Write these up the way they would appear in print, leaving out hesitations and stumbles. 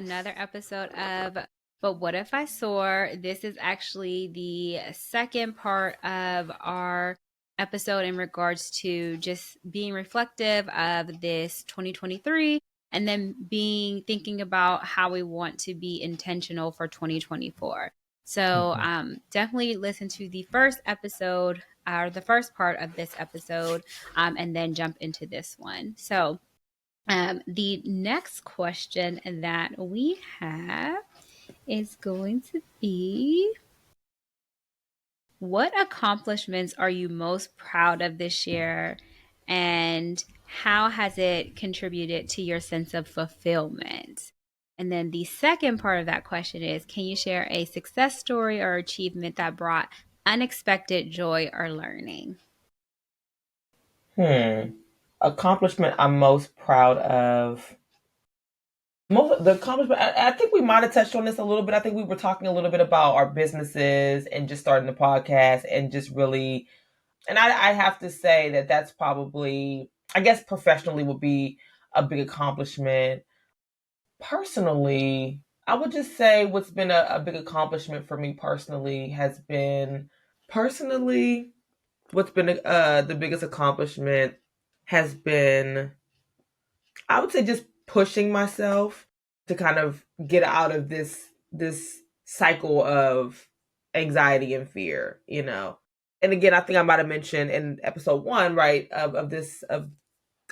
another episode of But What If I Soar? This is actually the second part of our episode in regards to just being reflective of this 2023 and then thinking about how we want to be intentional for 2024. So definitely listen to the first episode or the first part of this episode and then jump into this one. So the next question that we have is going to be, what accomplishments are you most proud of this year, and how has it contributed to your sense of fulfillment? And then the second part of that question is, can you share a success story or achievement that brought unexpected joy or learning? Accomplishment I'm most proud of. The accomplishment, I think we might have touched on this a little bit. I think we were talking a little bit about our businesses and just starting the podcast and just really, and I have to say that that's probably, I guess professionally would be a big accomplishment. Personally, I would just say what's been a big accomplishment for me personally has been, personally, what's been the biggest accomplishment has been, I would say, just pushing myself to kind of get out of this cycle of anxiety and fear, you know. And again, I think I might have mentioned in episode 1, right, of this of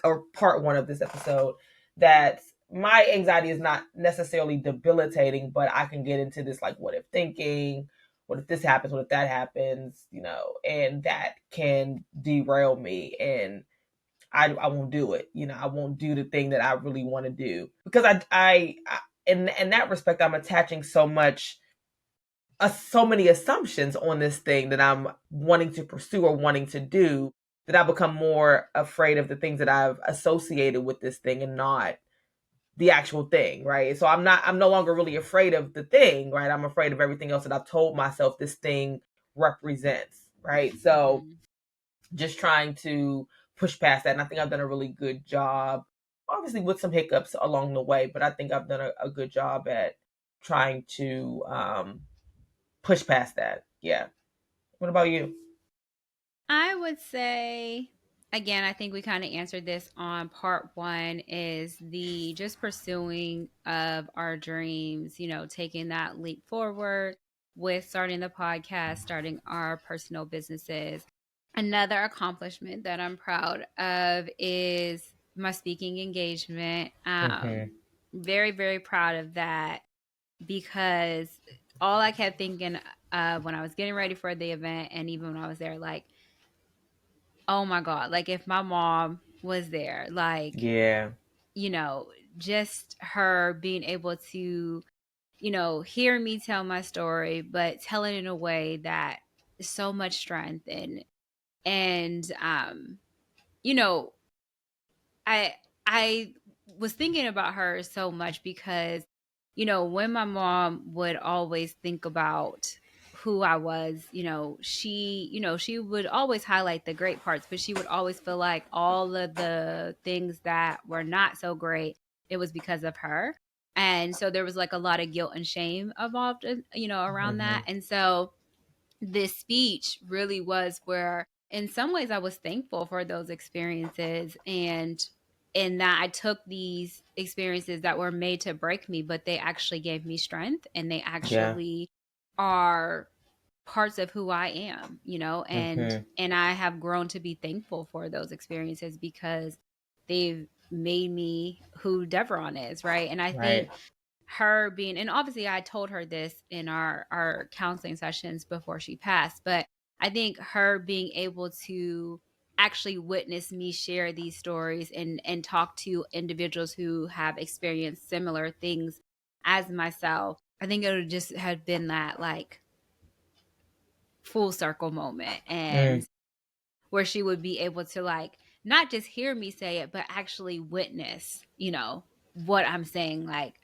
or part 1 of this episode, that my anxiety is not necessarily debilitating, but I can get into this like what if thinking, what if this happens, what if that happens, you know, and that can derail me, and I won't do it. You know, I won't do the thing that I really want to do because I in that respect, I'm attaching so many assumptions on this thing that I'm wanting to pursue or wanting to do, that I become more afraid of the things that I've associated with this thing and not the actual thing, right? So I'm no longer really afraid of the thing, right? I'm afraid of everything else that I've told myself this thing represents, right? So just trying to push past that. And I think I've done a really good job, obviously with some hiccups along the way, but I think I've done a good job at trying to push past that. Yeah. What about you? I would say, again, I think we kind of answered this on part 1, is the just pursuing of our dreams, taking that leap forward with starting the podcast, starting our personal businesses. Another accomplishment that I'm proud of is my speaking engagement. Very, very proud of that, because all I kept thinking when I was getting ready for the event, and even when I was there, like, oh my God, like if my mom was there, like, Yeah. Just her being able to, hear me tell my story, but tell it in a way that is so much strength and you know, I was thinking about her so much because, when my mom would always think about who I was, she would always highlight the great parts, but she would always feel like all of the things that were not so great, it was because of her. And so there was like a lot of guilt and shame involved, around that. And so this speech really was where, in some ways, I was thankful for those experiences, and in that I took these experiences that were made to break me, but they actually gave me strength, and they Yeah. actually are parts of who I am, and I have grown to be thankful for those experiences because they've made me who Devron is, right? And I think Right. her being, and obviously I told her this in our counseling sessions before she passed, but I think her being able to actually witness me share these stories and talk to individuals who have experienced similar things as myself, I think it would just have been that like full circle moment, and where she would be able to like not just hear me say it, but actually witness, what I'm saying, like,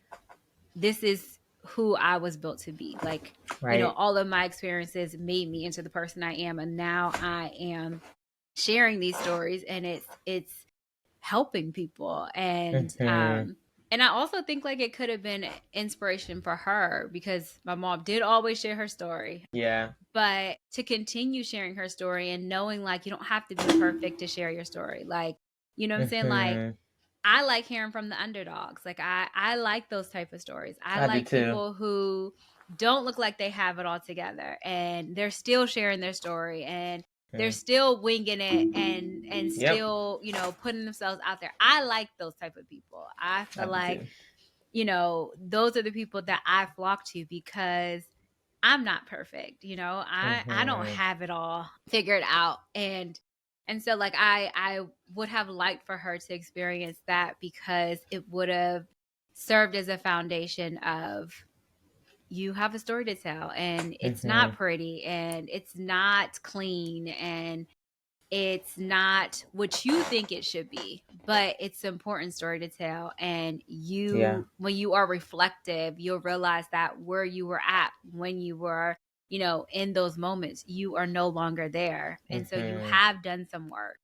this is who I was built to be. Like, Right. all of my experiences made me into the person I am, and now I am sharing these stories, and it's helping people. And Mm-hmm. And I also think like it could have been inspiration for her because my mom did always share her story. Yeah. But to continue sharing her story and knowing like you don't have to be perfect to share your story. Like, you know what I'm saying? Like Mhm. I like hearing from the underdogs. Like I like those type of stories. I I do like too. people who don't look like they have it all together and they're still sharing their story and they're Mm. still winging it and Yep. still, you know, putting themselves out there. I like those type of people. I I feel do like, too. you know, those are the people that I flock to because I'm not perfect, you know. I don't Mhm. have it all figured out and so like I would have liked for her to experience that because it would have served as a foundation of you have a story to tell and it's not Mhm. pretty and it's not clean and it's not what you think it should be, but it's an important story to tell. And Yeah. you, when you are reflective, you'll realize that where you were at when you were, you know, in those moments, you are no longer there. And so you Mhm. have done some work,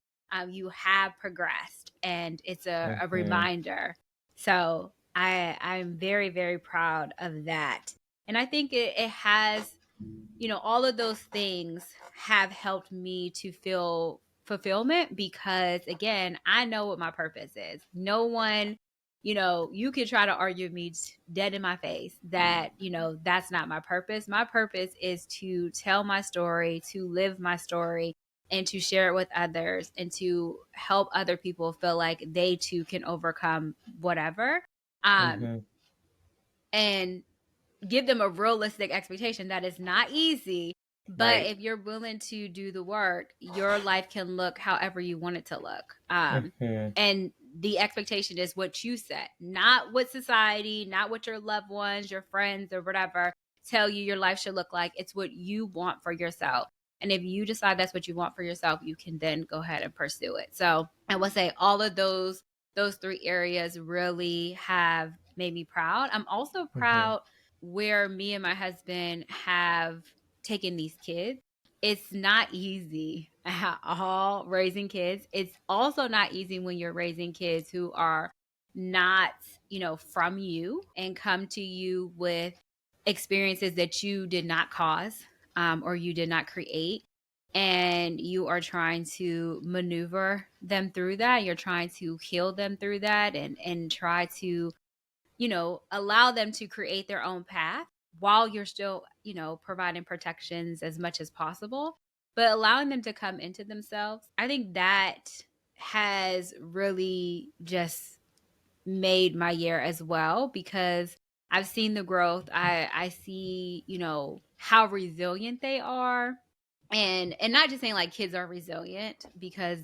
you have progressed, and it's a Mhm. reminder. So I'm very, very proud of that. And I think it has, you know, all of those things have helped me to feel fulfillment because again, I know what my purpose is. No one, you know, you could try to argue with me dead in my face that, you know, that's not my purpose. My purpose is to tell my story, to live my story, and to share it with others and to help other people feel like they too can overcome whatever. Um, Mhm. and give them a realistic expectation that is not easy, but Right. if you're willing to do the work, your life can look however you want it to look. Mhm. And the expectation is what you set, not what society, not what your loved ones, your friends, or whatever tell you your life should look like. It's what you want for yourself. And if you decide that's what you want for yourself, you can then go ahead and pursue it. So I would say all of those three areas really have made me proud. I'm also Mhm. proud where me and my husband have taken these kids. It's not easy at all raising kids. It's also not easy when you're raising kids who are not, you know, from you and come to you with experiences that you did not cause, or you did not create. And you are trying to maneuver them through that. You're trying to heal them through that and try to, you know, allow them to create their own path while you're still, you know, providing protections as much as possible, but allowing them to come into themselves. I think that has really just made my year as well because I've seen the growth. I see, you know, how resilient they are. And not just saying like kids are resilient because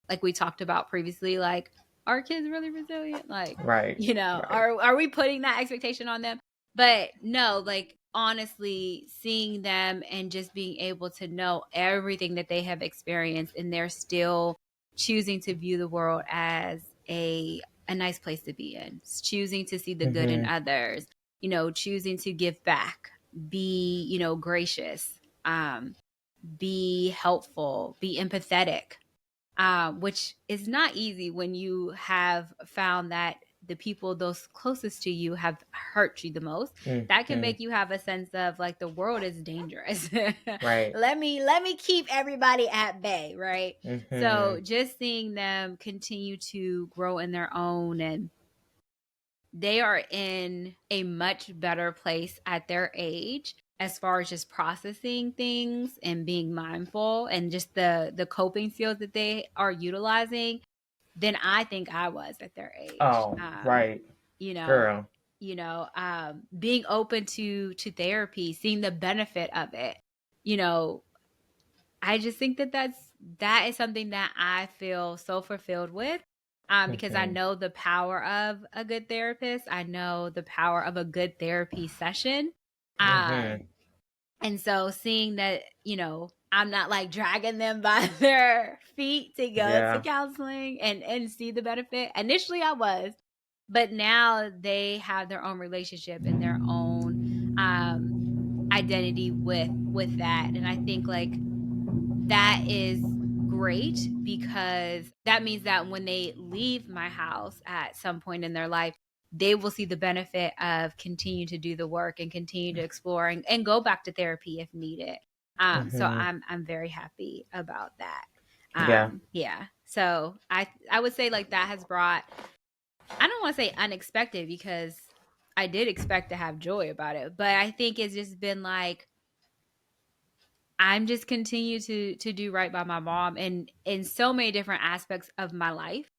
like we talked about previously, like are kids really resilient? Like, Right. you know, Right. are we putting that expectation on them? But no, like honestly, seeing them and just being able to know everything that they have experienced and they're still choosing to view the world as a nice place to be in, choosing to see the good in Mhm. others, you know, choosing to give back, be, you know, gracious, be helpful, be empathetic, which is not easy when you have found that the people those closest to you have hurt you the most. That can Mhm. make you have a sense of like the world is dangerous. Right. Let me keep everybody at bay, right? So Mhm. just seeing them continue to grow in their own, and they are in a much better place at their age as far as just processing things and being mindful and just the coping skills that they are utilizing than I think I was at their age. Oh, right. You know, Girl. being open to therapy, seeing the benefit of it. You know, I just think that that is something that I feel so fulfilled with. Because I Mhm. know the power of a good therapist. I know the power of a good therapy session. Mhm. Um, and so seeing that, you know, I'm not like dragging them by their feet to go to Yeah. counseling and see the benefit. Initially I was, but now they have their own relationship and their own identity with that. And I think like that is great because that means that when they leave my house at some point in their life, they will see the benefit of continue to do the work and continue to explore and go back to therapy if needed. So Mm-hmm. I'm very happy about that. Yeah. Yeah. So I would say like that has brought, I don't want to say unexpected because I did expect to have joy about it, but I think it's just been like I'm just continue to do right by my mom and in so many different aspects of my life.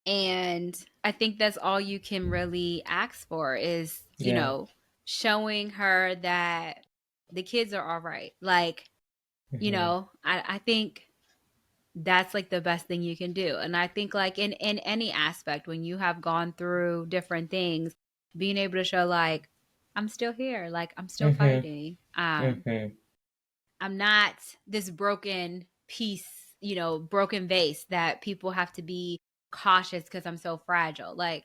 And I think that's all you can really ask for is, Yeah. showing her that the kids are all right. Like, Mm-hmm. I think that's like the best thing you can do. And I think like in any aspect when you have gone through different things, being able to show like I'm still here, like I'm still Mm-hmm. fighting. Mm-hmm. I'm not this broken piece, broken vase that people have to be cautious because I'm so fragile. Like,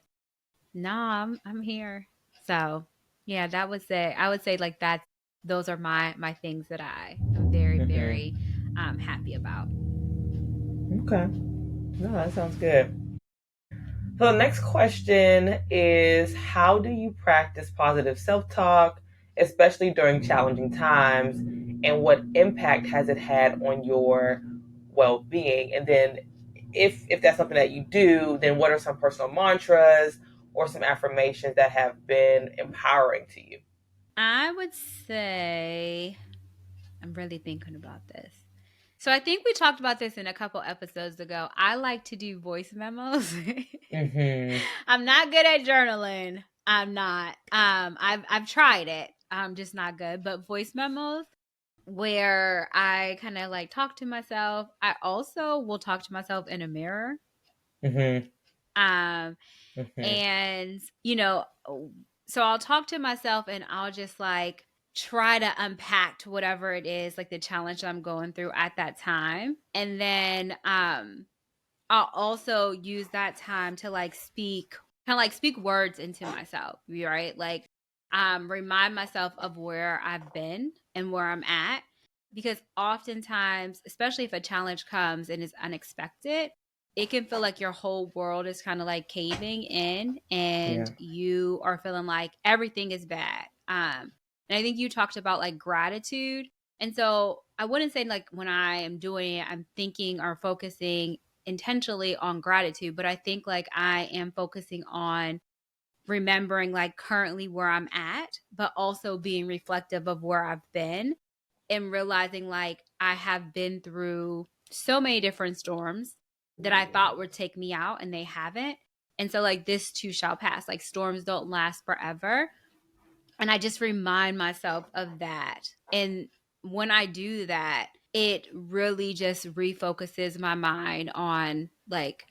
no, I'm here. So yeah, that would say I would say like that's those are my things that I am very, very Mm-hmm. happy about. Okay. No, that sounds good. So the next question is, how do you practice positive self-talk, especially during challenging times, and what impact has it had on your well-being? And then if that's something that you do, then what are some personal mantras or some affirmations that have been empowering to you? I would say I'm really thinking about this. So I think we talked about this in a couple episodes ago. I like to do voice memos. Mm-hmm. I'm not good at journaling. I'm not. I've tried it. I'm just not good. But voice memos where I kind of like talk to myself. I also will talk to myself in a mirror. Mm-hmm. Um Mm-hmm. and so I'll talk to myself and I'll just like try to unpack whatever it is like the challenge that I'm going through at that time. And then I'll also use that time to like speak kind of like speak words into myself, right? Like remind myself of where I've been and where I'm at, because oftentimes, especially if a challenge comes and is unexpected, it can feel like your whole world is kind of like caving in and Yeah. you are feeling like everything is bad. And I think you talked about like gratitude. And so I wouldn't say like when I am doing it, I'm thinking or focusing intentionally on gratitude, but I think like I am focusing on remembering like currently where I'm at, but also being reflective of where I've been and realizing like I have been through so many different storms that I thought would take me out and they haven't. And so like this too shall pass. Like storms don't last forever. And I just remind myself of that. And when I do that, it really just refocuses my mind on like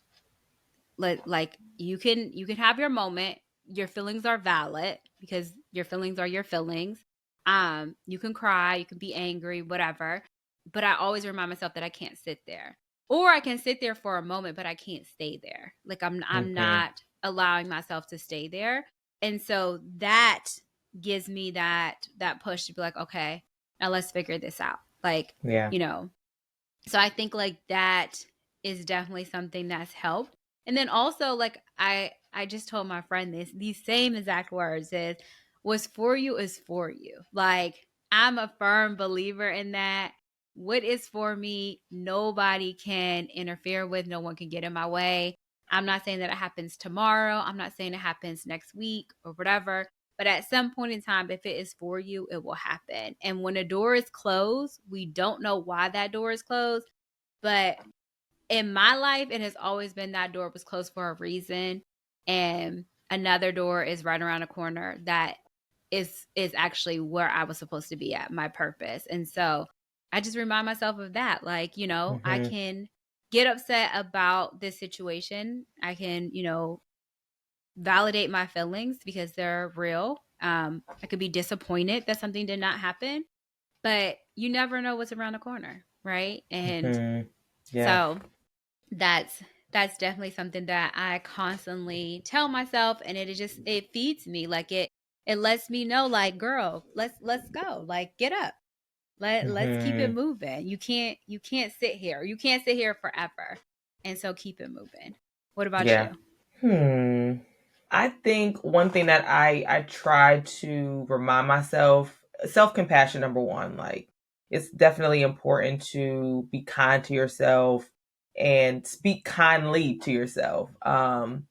you can have your moment. Your feelings are valid because your feelings are your feelings. You can cry, you can be angry, whatever, but I always remind myself that I can't sit there, or I can sit there for a moment but I can't stay there. Like I'm Mm-hmm. not allowing myself to stay there. And so that gives me that push to be like, okay, now let's figure this out. Like, Yeah. you know, so I think like that is definitely something that's helped. And then also like I just told my friend this, these same exact words is what's for you is for you. Like I'm a firm believer in that. What is for me, nobody can interfere with, no one can get in my way. I'm not saying that it happens tomorrow. I'm not saying it happens next week or whatever. But at some point in time, if it is for you, it will happen. And when a door is closed, we don't know why that door is closed. But in my life, it has always been that door was closed for a reason. And another door is right around the corner that is actually where I was supposed to be at, my purpose. And so I just remind myself of that. Like, I Mm-hmm. can get upset about this situation. I can, validate my feelings because they're real. I could be disappointed that something did not happen, but you never know what's around the corner, right? And Mm-hmm. Yeah. so that's that's definitely something that I constantly tell myself, and it feeds me. Like it lets me know, like, girl, let's go, like get up, let's keep it Mm-hmm. moving. You can't sit here. You can't sit here forever, and so keep it moving. What about Yeah. you? Hmm. I think one thing that I try to remind myself, self-compassion number one, like it's definitely important to be kind to yourself and speak kindly to yourself. And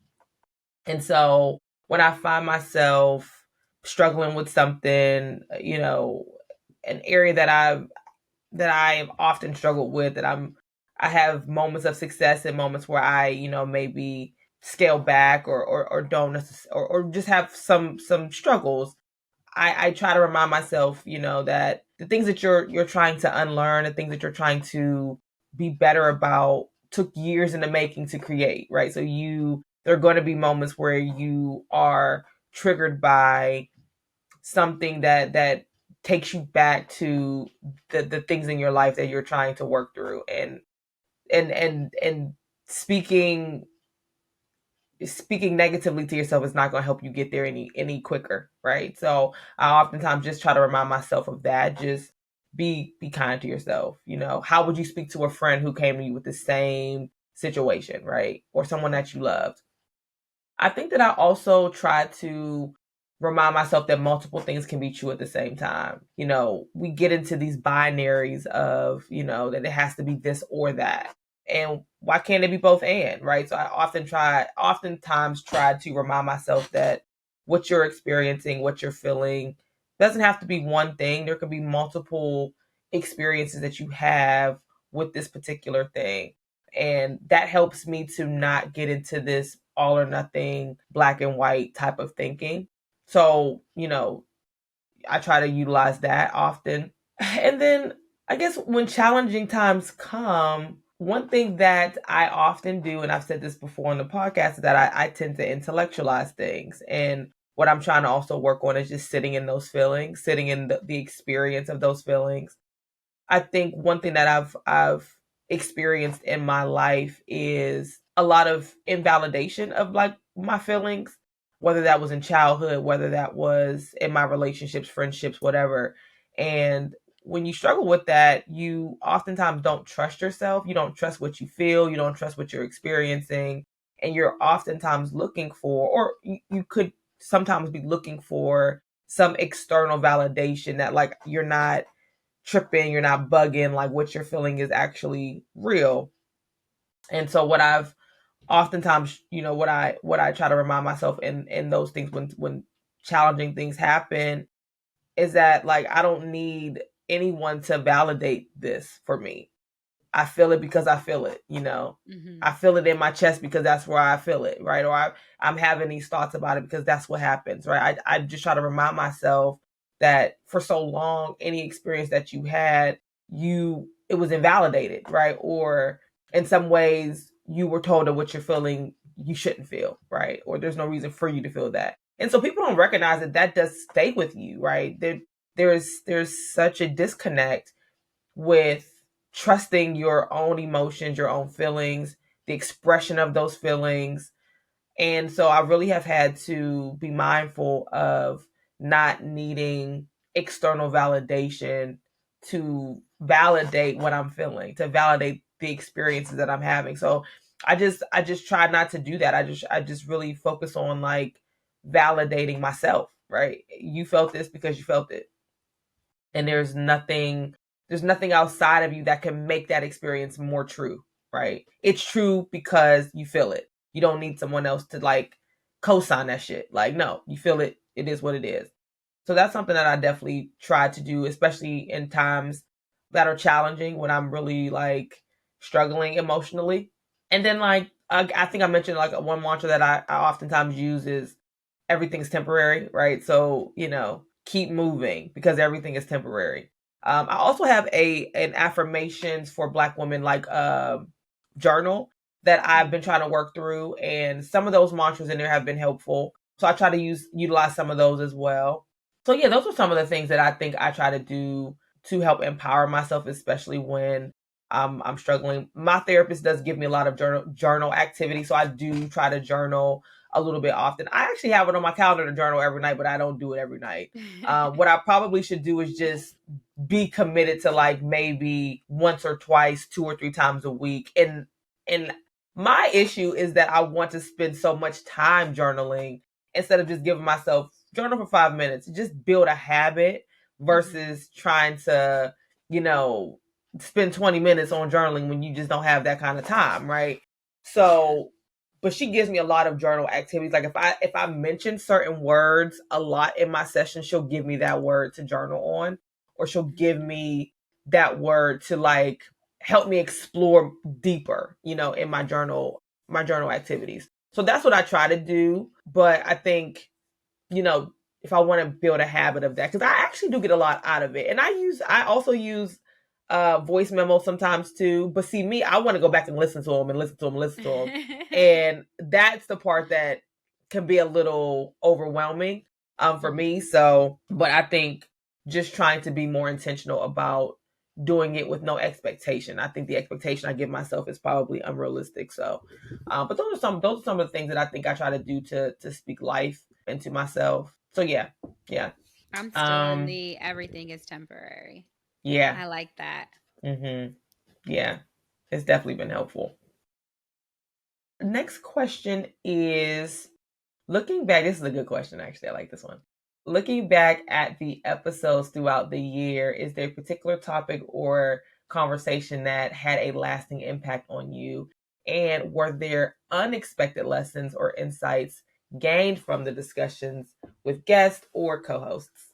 so when I find myself struggling with something, an area that I've often struggled with, I have moments of success and moments where I, maybe scale back or don't or just have some struggles. I try to remind myself, that the things that you're trying to unlearn, the things that you're trying to be better about took years in the making to create, right? So there are going to be moments where you are triggered by something that takes you back to the things in your life that you're trying to work through, and speaking negatively to yourself is not going to help you get there any quicker, right? So I oftentimes just try to remind myself of that. Just be kind to yourself. How would you speak to a friend who came to you with the same situation, right? Or someone that you loved? I think that I also try to remind myself that multiple things can be true at the same time. We get into these binaries of, that it has to be this or that. And why can't it be both and, right? So I oftentimes try to remind myself that what you're experiencing, what you're feeling, doesn't have to be one thing. There could be multiple experiences that you have with this particular thing. And that helps me to not get into this all or nothing, black and white type of thinking. So, I try to utilize that often. And then I guess when challenging times come, one thing that I often do, and I've said this before on the podcast, is that I tend to intellectualize things. And what I'm trying to also work on is just sitting in those feelings, sitting in the experience of those feelings. I think one thing that I've experienced in my life is a lot of invalidation of like my feelings, whether that was in childhood, whether that was in my relationships, friendships, whatever. And when you struggle with that, you oftentimes don't trust yourself. You don't trust what you feel. You don't trust what you're experiencing. And you're oftentimes looking for, or you could sometimes be looking for some external validation that like you're not tripping, you're not bugging, like what you're feeling is actually real. And so what I've oftentimes, what I try to remind myself in those things when challenging things happen is that like I don't need anyone to validate this for me. I feel it because I feel it. Mm-hmm. I feel it in my chest because that's where I feel it, right? Or I'm having these thoughts about it because that's what happens, right? I just try to remind myself that for so long, any experience that you had, it was invalidated, right? Or in some ways, you were told that what you're feeling, you shouldn't feel, right? Or there's no reason for you to feel that. And so people don't recognize that does stay with you, right? There's such a disconnect with trusting your own emotions, your own feelings, the expression of those feelings. And so I really have had to be mindful of not needing external validation to validate what I'm feeling, to validate the experiences that I'm having. So I just try not to do that. I just really focus on like validating myself, right? You felt this because you felt it, and there's nothing outside of you that can make that experience more true, right? It's true because you feel it. You don't need someone else to like co-sign that shit. Like, no, you feel it. It is what it is. So that's something that I definitely try to do, especially in times that are challenging when I'm really like struggling emotionally. And then like I think I mentioned like one mantra that I oftentimes use is everything's temporary, right? So, keep moving because everything is temporary. I also have an affirmations for Black women like journal that I've been trying to work through, and some of those mantras in there have been helpful. So I try to utilize some of those as well. So yeah, those are some of the things that I think I try to do to help empower myself, especially when I'm struggling. My therapist does give me a lot of journal activity, so I do try to journal a little bit often. I actually have it on my calendar to journal every night, but I don't do it every night. What I probably should do is just be committed to like maybe once or twice, 2 or 3 times a week. And my issue is that I want to spend so much time journaling instead of just giving myself journal for 5 minutes, just build a habit versus trying to, you know, spend 20 minutes on journaling when you just don't have that kind of time, right? Yeah. So, but she gives me a lot of journal activities. Like if I mention certain words a lot in my session, she'll give me that word to journal on, or she'll give Mhm. me that word to like help me explore deeper, you know, in my journal activities. So that's what I try to do. But I think, you know, if I want to build a habit of that, because I actually do get a lot out of it. And I also use voice memos sometimes too. But see, me, I want to go back and listen to them and listen to them and listen to them. And that's the part that can be a little overwhelming for me. Mhm. So, but I think just trying to be more intentional about doing it with no expectation. I think the expectation I give myself is probably unrealistic. So, but those are some of the things that I think I try to do to speak life into myself. So yeah, yeah, I'm still in um, the everything is temporary. yeah, I like that. mm-hmm, yeah. It's definitely been helpful. Next question is looking back. This is a good question, actually. I like this one. Looking back at the episodes throughout the year, is there a particular topic or conversation that had a lasting impact on you? And were there unexpected lessons or insights gained from the discussions with guests or co hosts?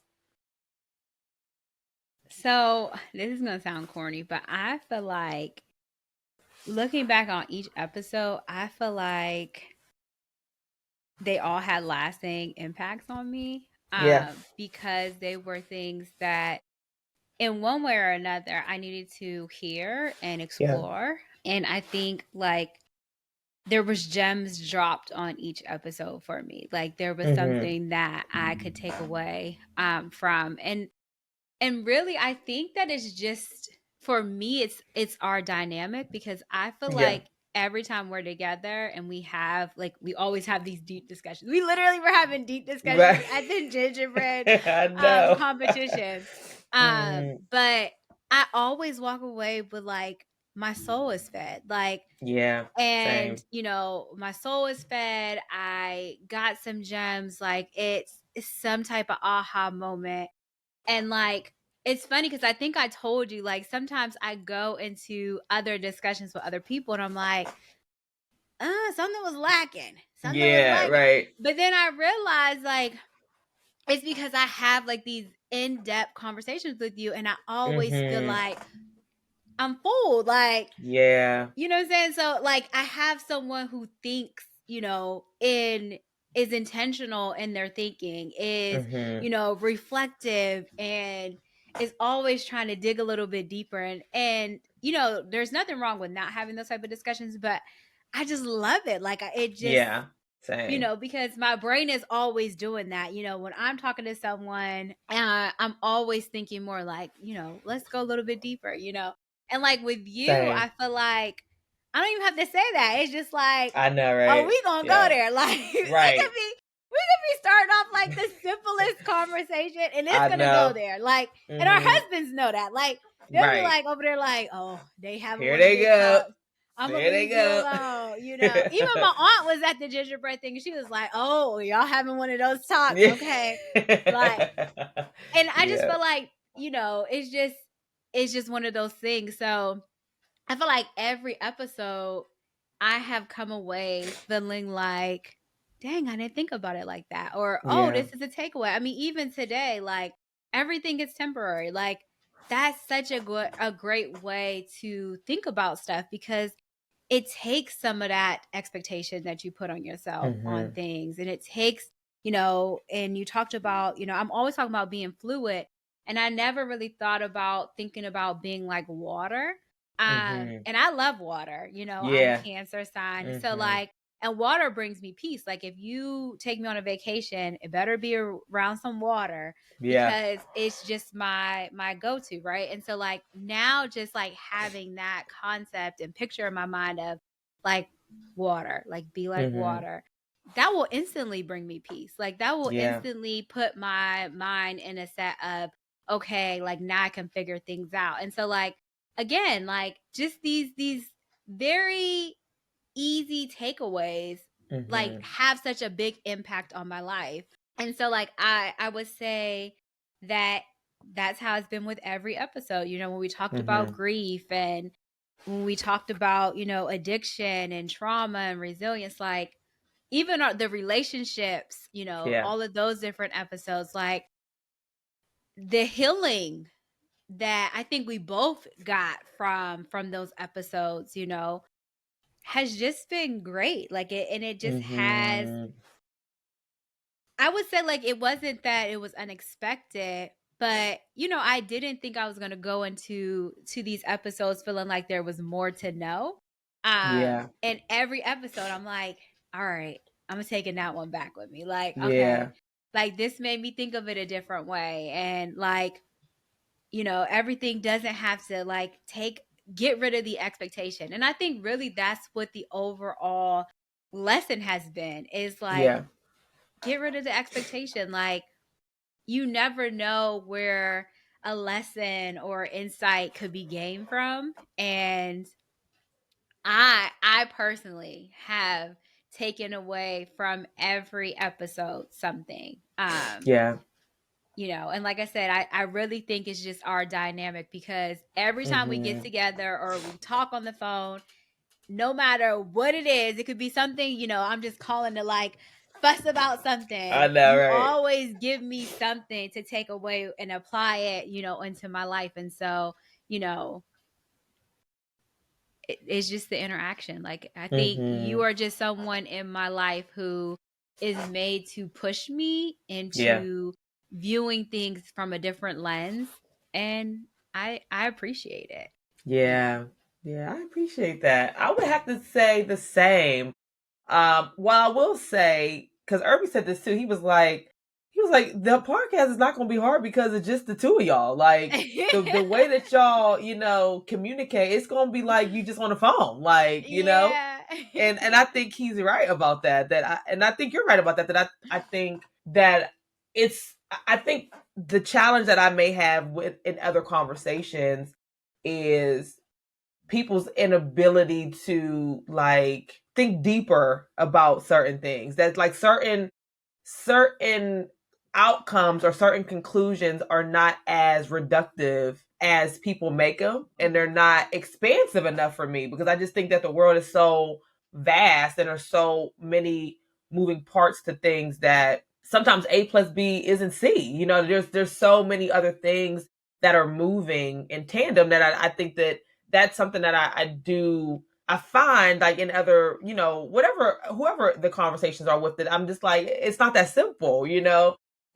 So, this is going to sound corny, but I feel like looking back on each episode, I feel like they all had lasting impacts on me Yeah, because they were things that, in one way or another, I needed to hear and yeah. explore. And I think like there was gems dropped on each episode for me. Like there was Mm-hmm. something that I could take away from, and really I think that it's just, for me it's our dynamic, because I feel Yeah. like every time we're together and we have like, we always have these deep discussions. We literally were having deep discussions Right. at the gingerbread I know. competition. Mm, But I always walk away with like, my soul is fed. Like, yeah, and same. my soul is fed. I got some gems. Like it's some type of aha moment. And like, it's funny because I think I told you, like, sometimes I go into other discussions with other people and I'm like, something was lacking. Something was Yeah, lacking. right. But then I realized like it's because I have like these in-depth conversations with you, and I always feel Mm-hmm. like I'm full. Like, Yeah. you know what I'm saying? So like, I have someone who thinks, in is intentional in their thinking, is, Mm-hmm. reflective, and is always trying to dig a little bit deeper, and there's nothing wrong with not having those type of discussions, but I just love it. Like it just, Yeah, same. because my brain is always doing that. When I'm talking to someone, I'm always thinking more like, let's go a little bit deeper, And like with you, Same. I feel like I don't even have to say that. It's just like, I know, oh, right? we gonna go Yeah. there. Like Right. we could be starting off like the simplest conversation, and it's I gonna go know. there. Like, and our Mm-hmm. husbands know that. Like, they'll be Right. like over there, like, oh, they having Here one of they their go. talks. I'm gonna There they leave you go. alone. Even my aunt was at the gingerbread thing, and she was like, "Oh, y'all having one of those talks, Yeah. okay?" Like, and I just Yeah. feel like, it's just one of those things. So I feel like every episode I have come away feeling like, dang, I didn't think about it like that. Or, oh, Yeah. this is a takeaway. I mean, even today, like, everything is temporary. Like, that's such a great way to think about stuff, because it takes some of that expectation that you put on yourself on Mm-hmm. things. And it takes, and you talked about, I'm always talking about being fluid. And I never really thought about thinking about being like water. Mm-hmm. And I love water, I'm a Yeah. Cancer sign. So Mm-hmm. like, and water brings me peace. Like if you take me on a vacation, it better be around some water, Yeah. because it's just my go-to, right? And so like, now just like having that concept and picture in my mind of like water, like be like Mm-hmm. water, that will instantly bring me peace. Like that will Yeah. instantly put my mind in a set of, okay, like now I can figure things out. And so like, again, like just these very easy takeaways, like Mhm. have such a big impact on my life. And so like I would say that that's how it's been with every episode. You know, when we talked about Mhm. grief and when we talked about, addiction and trauma and resilience, like even the relationships, Yeah. all of those different episodes, like the healing that I think we both got from those episodes, has just been great. Like it just has. Mhm. I would say like it wasn't that it was unexpected, but I didn't think I was gonna go into these episodes feeling like there was more to know. Yeah. And every episode I'm like, all right, I'm taking that one back with me. Like, okay, Yeah. like this made me think of it a different way. And like, everything doesn't have to like get rid of the expectation. And I think really that's what the overall lesson has been is like Yeah. get rid of the expectation. Like you never know where a lesson or insight could be gained from. And I personally have taken away from every episode something. Yeah. And like I said, I really think it's just our dynamic because every time we get Mhm. together or we talk on the phone, no matter what it is, it could be something, I'm just calling to like fuss about I something. know, You right? always give me something to take away and apply it, into my life. And so, you know, it's just the interaction. Like, I think you Mhm. are just someone in my life who is made to push me Yeah. into viewing things from a different lens. And I appreciate it, you know. Yeah. Yeah, I appreciate that. I would have to say the same. Well, I will say, because Irby said this too, he was like, the podcast is not gonna be hard because it's just the two of y'all. Like the way that y'all, communicate, it's gonna be like you just on the phone. Yeah. And I think he's right about that. And I think you're right about that. I think that I think the challenge that I may have with in other conversations is people's inability to like think deeper about certain things. That's like certain outcomes or certain conclusions are not as reductive as people make them, and they're Mhm. not expansive enough for me because I just think that the world is so vast and there's so many moving parts to things that sometimes A plus B isn't C. There's so many other things that are moving in tandem that I think that that's something that I find like in other, whatever, whoever the conversations are with it, I'm just like, it's not that simple.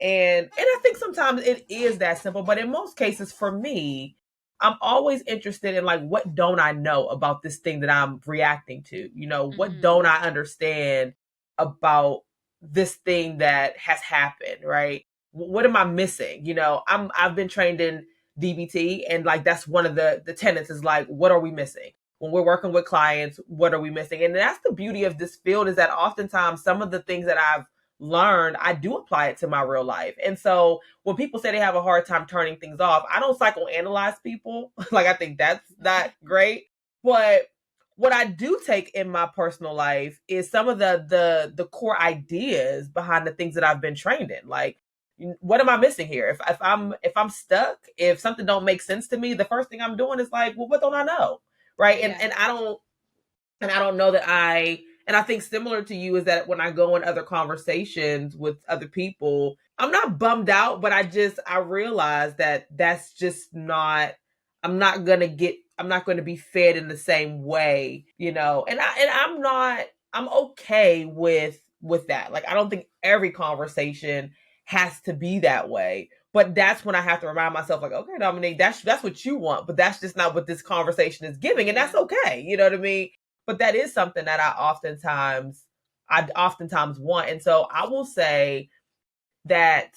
And I think sometimes it is that simple, but in most cases for me, I'm always interested in like, what don't I know about this thing that I'm reacting to? What don't Mhm. I understand about this thing that has happened, right? What am I missing? I've been trained in DBT, and like that's one of the tenets is like, what are we missing? When we're working with clients, what are we missing? And that's the beauty of this field is that oftentimes some of the things that I've learned, I do apply it to my real life. And so when people say they have a hard time turning things off, I don't psychoanalyze people. Like I think that's not great. But what I do take in my personal life is some of the core ideas behind the things that I've been trained in. Like, what am I missing here? If I'm stuck, if something don't make sense to me, the first thing I'm doing is like, well, what don't I know? Right. and Yeah. and I don't know that and I think similar to you is that when I go in other conversations with other people, I'm not bummed out, but I realize that that's just not, I'm not going to be fed in the same way. I'm okay with that. Like I don't think every conversation has to be that way. But that's when I have to remind myself, like, okay, Dominique, that's what you want, but that's just not what this conversation is giving, and that's Yeah. okay. You know what I mean? But that is something that I oftentimes want. And so I will say that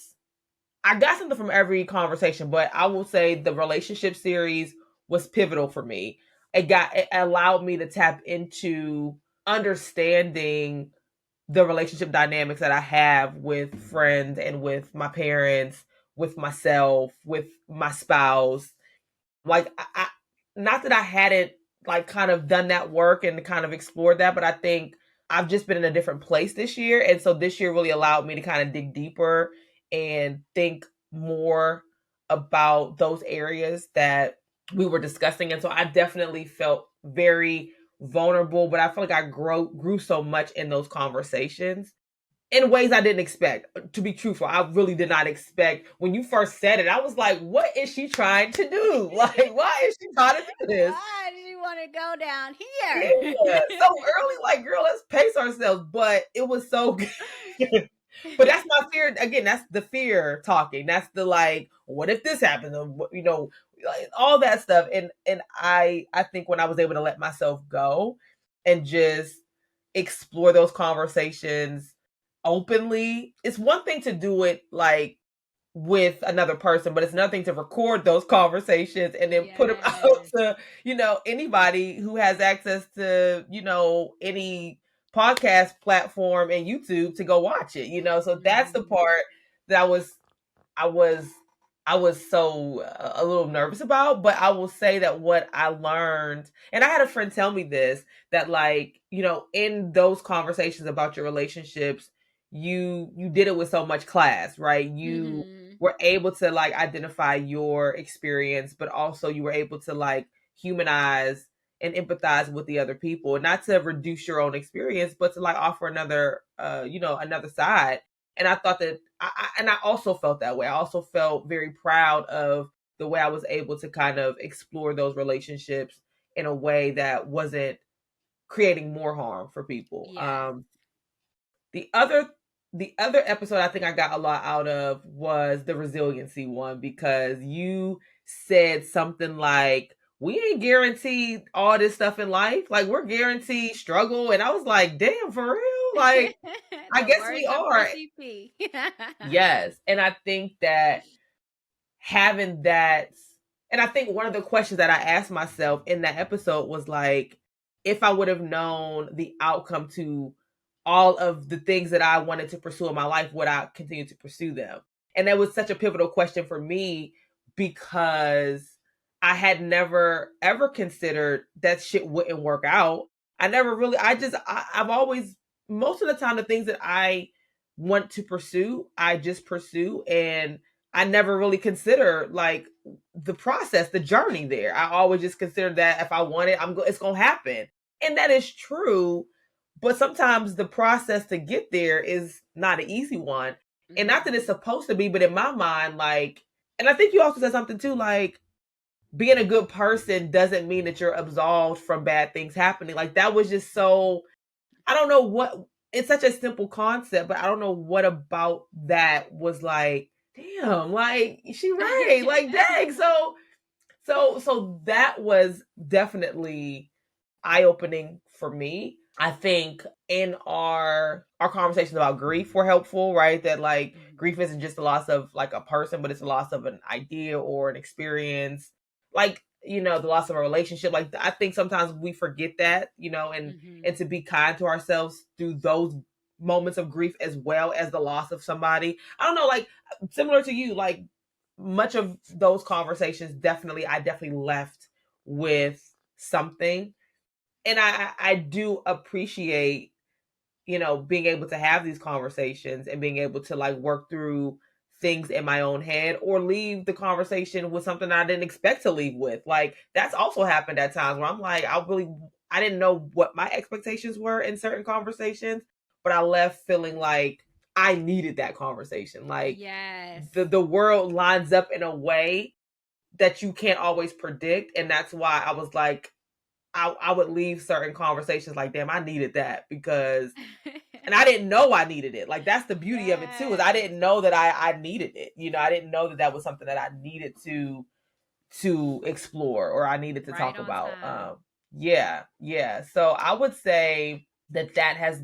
I got something from every conversation, but I will say the relationship series was pivotal for me. It allowed me to tap into understanding the relationship dynamics that I have with friends and with my parents, with myself, with my spouse. Like not that I hadn't like kind of done that work and kind of explored that, but I think I've just been in a different place this year. And so this year really allowed me to kind of dig deeper and think more about those areas that we were discussing. And so I definitely felt very vulnerable, but I feel like I grew so much in those conversations in ways I didn't expect. To be truthful, I really did not expect. When you first said it, I was like, what is she trying to do? Like, why is she trying to do this? Why does she want to go down Yeah, here? so early, like, girl, let's pace ourselves. But it was so good. But that's my fear. Again, that's the fear talking. That's the like, what if this happens? Or, like, all that stuff. And I think when I was able to let myself go and just explore those conversations openly, it's one thing to do it like with another person, but it's nothing to record those conversations and then put them out Yes. to, anybody who has access to, any podcast platform and YouTube to go watch it. So that's the Mhm. part that I was I was so a little nervous about, but I will say that what I learned, and I had a friend tell me this, that like, in those conversations about your relationships, you did it with so much class, right? You Mhm. were able to like identify your experience, but also you were able to like humanize and empathize with the other people, and not to reduce your own experience, but to like offer another another side. And I thought that I also felt that way. I also felt very proud of the way I was able to kind of explore those relationships in a way that wasn't creating more harm for people. Yes. The other the other episode I think I got a lot out of was the resiliency one, because you said something like, we ain't guaranteed all this stuff in life. Like, we're guaranteed struggle. And I was like, damn, for real? Like, I The guess we words of are. Missy P. Yes. And I think that having that, and I think one of the questions that I asked myself in that episode was like, if I would have known the outcome to all of the things that I wanted to pursue in my life, would I continue to pursue them? And that was such a pivotal question for me, because I had never ever considered that shit wouldn't work out. I never really, I've always, most of the time, the things that I want to pursue, I just pursue. And I never really consider like the process, the journey there. I always just consider that if I want it, it's going to happen. And that is true, but sometimes the process to get there is not an easy one. And not that it's Mhm. supposed to be, but in my mind, like, and I think you also said something too, like, being a good person doesn't mean that you're absolved from bad things happening. Like, that was just so, I don't know what, it's such a simple concept, but I don't know what about that was like, damn, like, she right. Like, dang. So that was definitely eye opening for me. I think in our conversations about grief were helpful, right? That like Mhm. grief isn't just the loss of like a person, but it's the loss of an idea or an experience. Like, the loss of a relationship. Like, I think sometimes we forget that, and Mhm. to be kind to ourselves through those moments of grief as well as the loss of somebody. I don't know, like, similar to you, like, much of those conversations, I definitely left with something. And I do appreciate, being able to have these conversations and being able to like work through things in my own head, or leave the conversation with something I didn't expect to leave with. Like, that's also happened at times where I'm like, I didn't know what my expectations were in certain conversations, but I left feeling like I needed that conversation. Like, Yes. the world lines up in a way that you can't always predict. And that's why I was like, I would leave certain conversations like, damn, I needed that, because, and I didn't know I needed it. Like, that's the beauty of it too, is I Yes. didn't know that I needed it. I didn't know that that was something that I needed to explore, or I needed to Right talk on about. time. Yeah, yeah. So I would say that has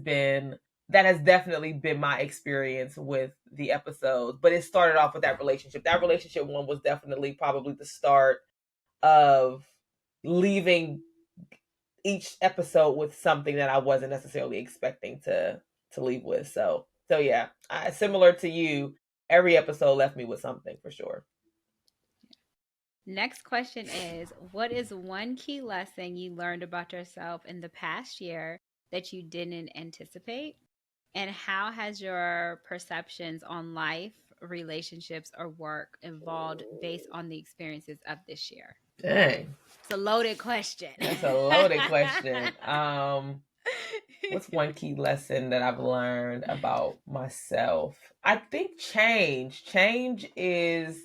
definitely been my experience with the episodes. But it started off with that relationship. That relationship one was definitely probably the start of leaving each episode with something that I wasn't necessarily expecting to leave with. So yeah, similar to you, every episode left me with something for sure. Next question is, what is one key lesson you learned about yourself in the past year that you didn't anticipate? And how has your perceptions on life, relationships, or work evolved based on the experiences of this year? Dang, It's a loaded question. that's a loaded question. What's one key lesson that I've learned about myself? I think change. Change is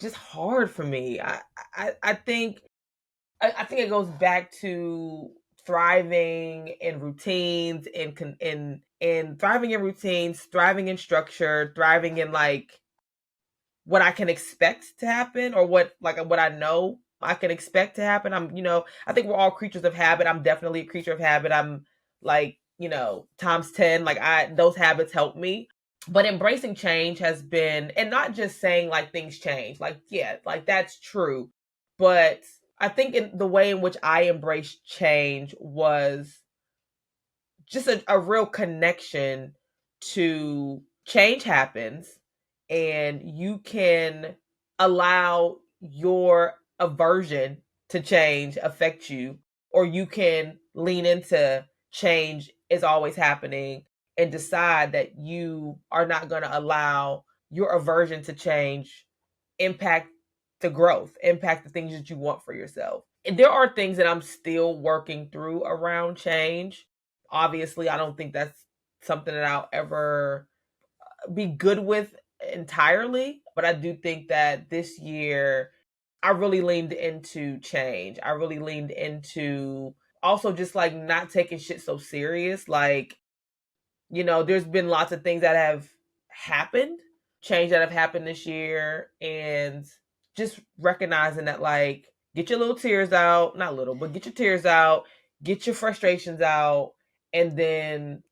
just hard for me. I think I think it goes back to thriving in routines and in thriving in routines, thriving in structure, thriving in like what I can expect to happen or what I know I can expect to happen. I think we're all creatures of habit. I'm definitely a creature of habit. I'm like, times 10, like those habits help me. But embracing change has been, and not just saying like things change. Like, yeah, like that's true. But I think in the way in which I embraced change was just a real connection to change happens, and you can allow your aversion to change affect you, or you can lean into change is always happening and decide that you are not going to allow your aversion to change impact the growth, impact the things that you want for yourself. And there are things that I'm still working through around change. Obviously, I don't think that's something that I'll ever be good with entirely, but I do think that this year I really leaned into change. I really leaned into also just like not taking shit so serious. Like, there's been lots of things that have happened, change that have happened this year, and just recognizing that, like, get your little tears out, not little, but get your tears out, get your frustrations out, and then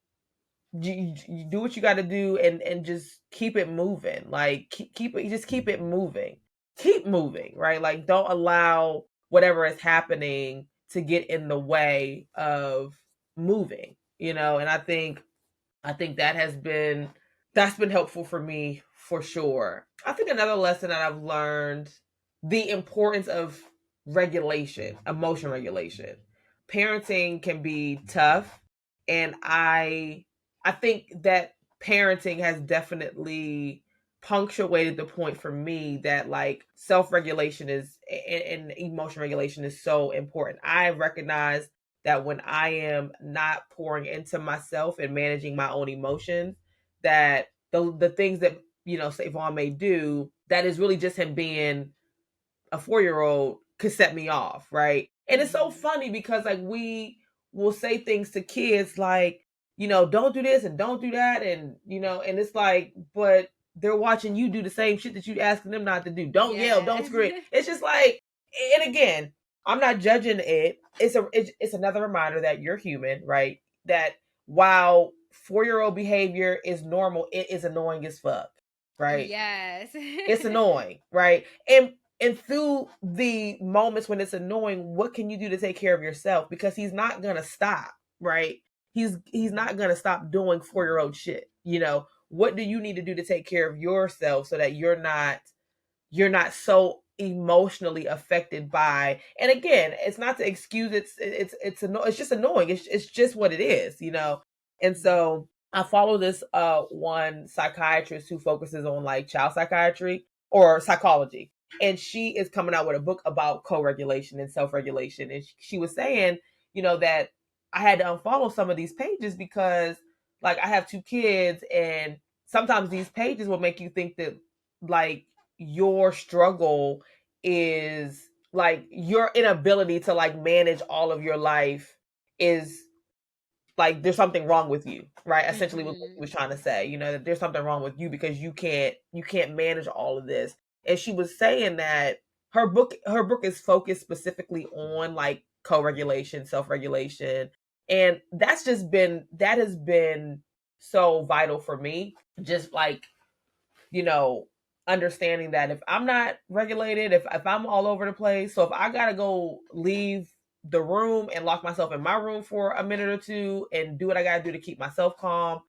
you do what you got to do, and just keep it moving. Like, keep it, just keep it moving, keep moving, right? Like, don't allow whatever is happening to get in the way of moving, and I think that's been helpful for me for sure. I think another lesson that I've learned, the importance of regulation, emotion regulation. Parenting can be tough, and I think that parenting has definitely punctuated the point for me that like self-regulation is and emotion regulation is so important. I recognize that when I am not pouring into myself and managing my own emotions, that the things that Savon may do, that is really just him being a 4-year-old, could set me off, right? And it's so funny because like we will say things to kids like, don't do this and don't do that, and it's like, but they're watching you do the same shit that you asking them not to do. Don't yell, don't Yes. scream. It's just like, and again, I'm not judging it. It's another reminder that you're human, right? That while 4-year-old behavior is normal, it is annoying as fuck, right? Yes. It's annoying, right? And through the moments when it's annoying, what can you do to take care of yourself? Because he's not gonna stop, right? He's not gonna stop doing 4-year-old shit. What do you need to do to take care of yourself so that you're not so emotionally affected by? And again, it's not to excuse, it's just annoying. It's just what it is. And so I follow this one psychiatrist who focuses on like child psychiatry or psychology, and she is coming out with a book about co-regulation and self-regulation. And she was saying, that I had to unfollow some of these pages because like I have 2 kids, and sometimes these pages will make you think that like your struggle is like your inability to like manage all of your life is like there's something wrong with you, right? Essentially what he Mhm. was trying to say, that there's something wrong with you because you can't manage all of this. And she was saying that her book is focused specifically on like co-regulation, self-regulation. And that has been so vital for me. Just like, you know, understanding that if I'm not regulated, if I'm all over the place, so if I gotta go leave the room and lock myself in my room for a minute or two and do what I gotta do to keep myself calm,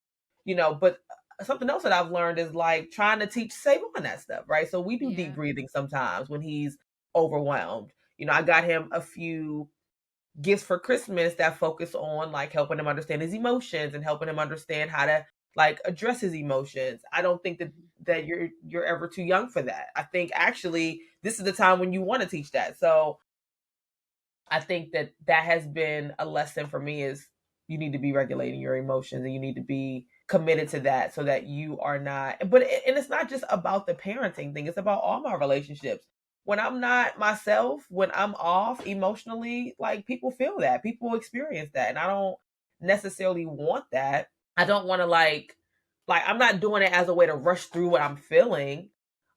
but something else that I've learned is like trying to teach Save on that stuff, right? So we do deep Yeah. breathing sometimes when he's overwhelmed. I got him a few gifts for Christmas that focus on like helping him understand his emotions and helping him understand how to like address his emotions. I don't think that Mhm. you're ever too young for that. I think actually this is the time when you want to teach that. So I think that that has been a lesson for me is you need to be regulating your emotions and you need to be committed to that so that you are not and it's not just about the parenting thing, it's about all my relationships. When I'm not myself, when I'm off emotionally, like people feel that, people experience that, and I don't necessarily want that. I don't want to like I'm not doing it as a way to rush through what I'm feeling.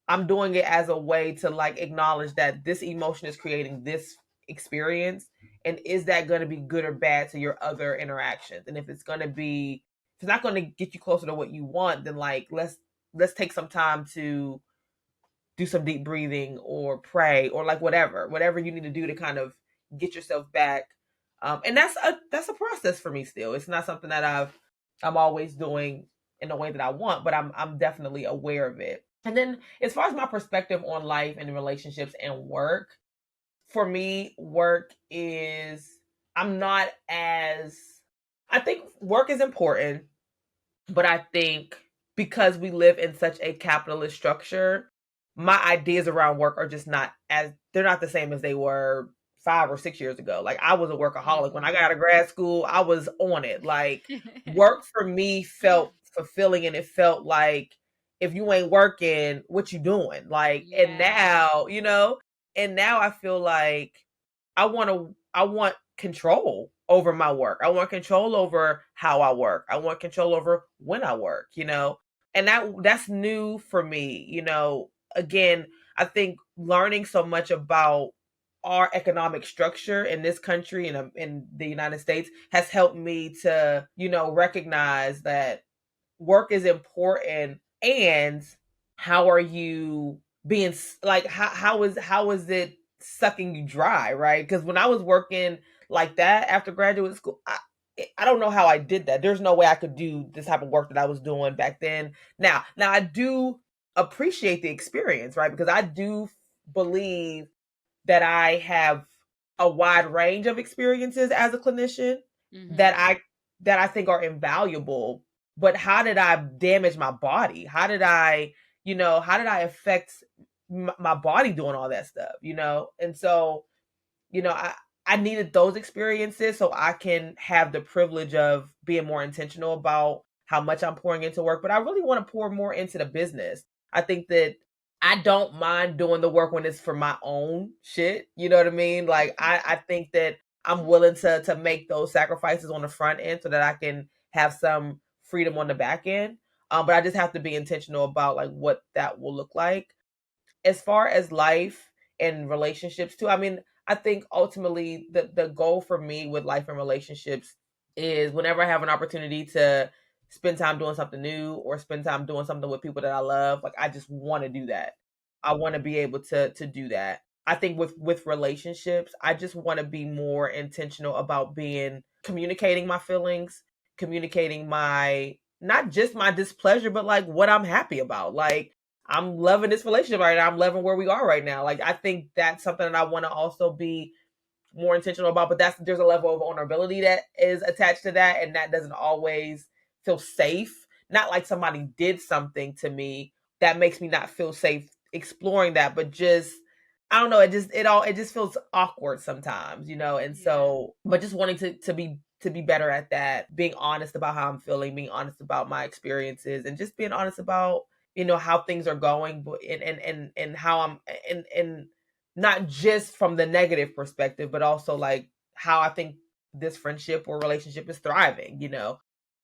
I'm doing it as a way to like acknowledge that this emotion is creating this experience, and is that going to be good or bad to your other interactions? And if it's going to be, if it's not going to get you closer to what you want, then like let's take some time to do some deep breathing or pray or like whatever you need to do to kind of get yourself back. And that's a process for me still. It's not something that I'm always doing in the way that I want, but I'm definitely aware of it. And then as far as my perspective on life and relationships and work, for me, work is, I'm not as, I think work is important, but I think because we live in such a capitalist structure, my ideas around work are just not as, they're not the same as they were 5 or 6 years ago. Like I was a workaholic. When I got Mhm. out of grad school, I was on it. Like work for me felt fulfilling, and it felt like if you ain't working, what you doing? Like, and Yeah. now, and now I feel like I want control over my work. I want control over how I work. I want control over when I work. And that's new for me. Again, I think learning so much about our economic structure in this country and in the United States has helped me to, recognize that work is important, and how are you being like how is it sucking you dry, right? Because when I was working like that after graduate school, I don't know how I did that. There's no way I could do this type of work that I was doing back then. Now I do appreciate the experience, right? Because I do believe that I have a wide range of experiences as a clinician that Mhm. I think are invaluable. But how did I damage my body? How did I affect my body doing all that stuff? And so, I needed those experiences so I can have the privilege of being more intentional about how much I'm pouring into work. But I really want to pour more into the business. I think that I don't mind doing the work when it's for my own shit. You know what I mean? Like I think that I'm willing to make those sacrifices on the front end so that I can have some freedom on the back end. But I just have to be intentional about like what that will look like. As far as life and relationships too, I mean, I think ultimately the goal for me with life and relationships is whenever I have an opportunity to spend time doing something new or spend time doing something with people that I love, like I just want to do that. I want to be able to do that. I think with relationships, I just want to be more intentional about being communicating my feelings, communicating my, not just my displeasure, but like what I'm happy about. Like I'm loving this relationship right now. I'm loving where we are right now. Like I think that's something that I want to also be more intentional about. But there's a level of vulnerability that is attached to that, and that doesn't always feel safe. Not like somebody did something to me that makes me not feel safe exploring that, but just I don't know. It just feels awkward sometimes. And Yeah. so, but just wanting to be better at that, being honest about how I'm feeling, being honest about my experiences, and just being honest about how things are going, but and how I'm and not just from the negative perspective, but also like how I think this friendship or relationship is thriving.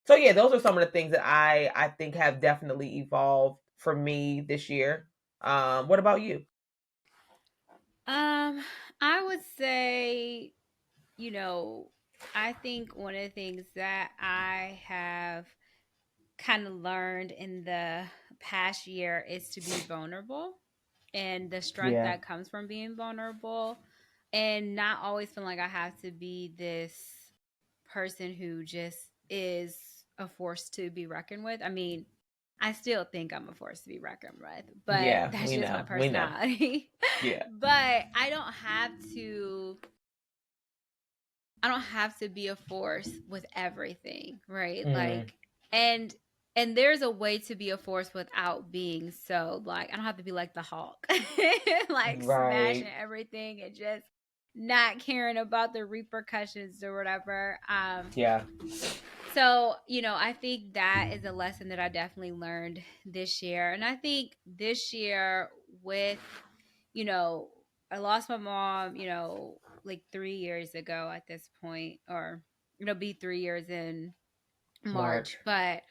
So yeah, those are some of the things that I think have definitely evolved for me this year. What about you? Um, I would say, you know, I think one of the things that I have kind of learned in the past year is to be vulnerable and the strength Yeah. that comes from being vulnerable and not always feeling like I have to be this person who just is a force to be reckoned with. I mean, I still think I'm a force to be reckoned with, but Yeah, that's we just my know. We know. personality. Yeah. But I don't have to I don't have to be a force with everything, right? Mm, And and there's a way to be a force without being so like I don't have to be like the Hulk, like smashing right. everything and just not caring about the repercussions or whatever. Yeah. So, I think that is a lesson that I definitely learned this year. And I think this year with, you know, I lost my mom, like 3 years ago at this point, or it'll be 3 years in March. March. But,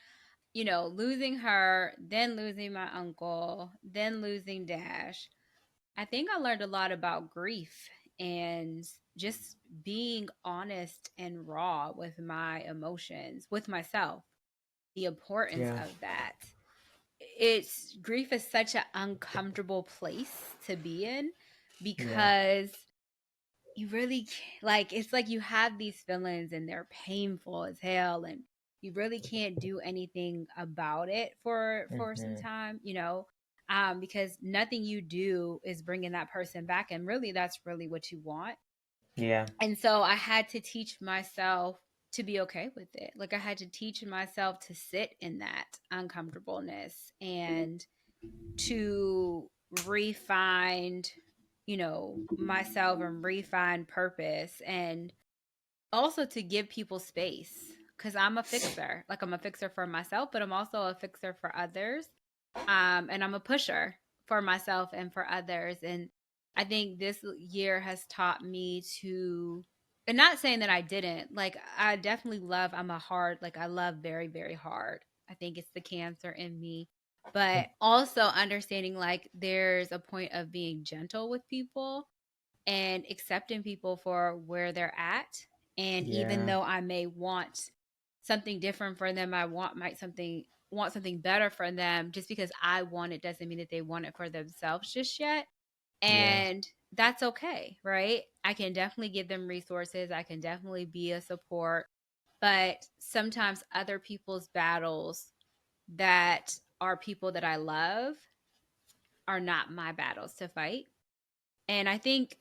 losing her, then losing my uncle, then losing Dash, I think I learned a lot about grief and just being honest and raw with my emotions, with myself, the importance Yeah. of that. It's grief is such an uncomfortable place to be in Yeah. because you really like it's like you have these feelings and they're painful as hell, and you really can't do anything about it for some Hmm. time, because nothing you do is bringing that person back, and really that's really what you want. Yeah. And so I had to teach myself to be okay with it. Like I had to teach myself to sit in that uncomfortableness and to refine, myself and refine purpose, and also to give people space, because I'm a fixer. Like I'm a fixer for myself, but I'm also a fixer for others. And I'm a pusher for myself and for others. And I think this year has taught me to, and not saying that I didn't, like, I definitely love, I'm a hard, like, I love very, very hard. I think it's the Cancer in me. But also understanding, like, there's a point of being gentle with people and accepting people for where they're at. And even Yeah. though I may want something different for them, I want something better for them. Just because I want it doesn't mean that they want it for themselves just yet. Yeah. And that's okay, right? I can definitely give them resources. I can definitely be a support. But sometimes other people's battles that are people that I love are not my battles to fight. And I think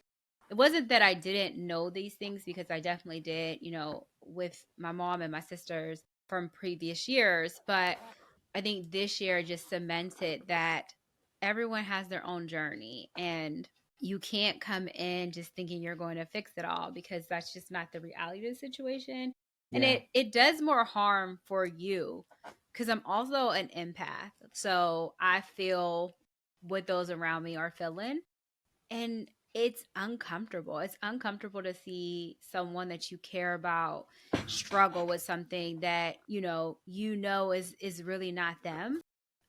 it wasn't that I didn't know these things, because I definitely did, with my mom and my sisters from previous years. But I think this year just cemented that everyone has their own journey, and you can't come in just thinking you're going to fix it all, because that's just not the reality of the situation. And Yeah. it does more harm for you, because I'm also an empath. So I feel what those around me are feeling, and it's uncomfortable. It's uncomfortable to see someone that you care about struggle with something that is really not them.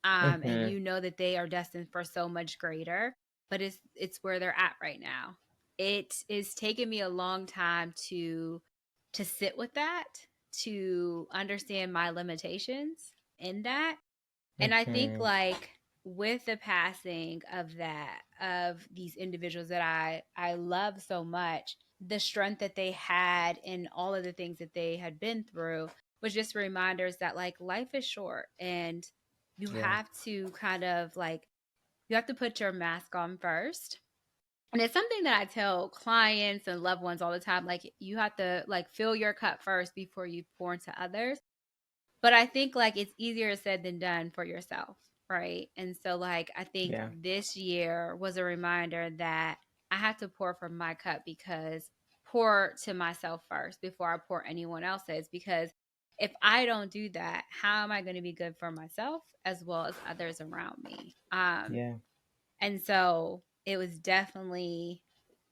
And Hmm. you know that they are destined for so much greater, but it's where they're at right now. It is taking me a long time to sit with that, to understand my limitations in that. And I think, Hmm. like, with the passing of these individuals that I love so much, the strength that they had and all of the things that they had been through was just reminders that, like, life is short, and you Yeah. have to kind of like you have to put your mask on first. And it's something that I tell clients and loved ones all the time, like, you have to, like, fill your cup first before you pour into others. But I think, like, it's easier said than done for yourself, right? And so, like, I think Yeah. this year was a reminder that I have to pour from my cup, because pour to myself first before I pour anyone else's. Because if I don't do that, how am I going to be good for myself as well as others around me? Yeah. And so it was definitely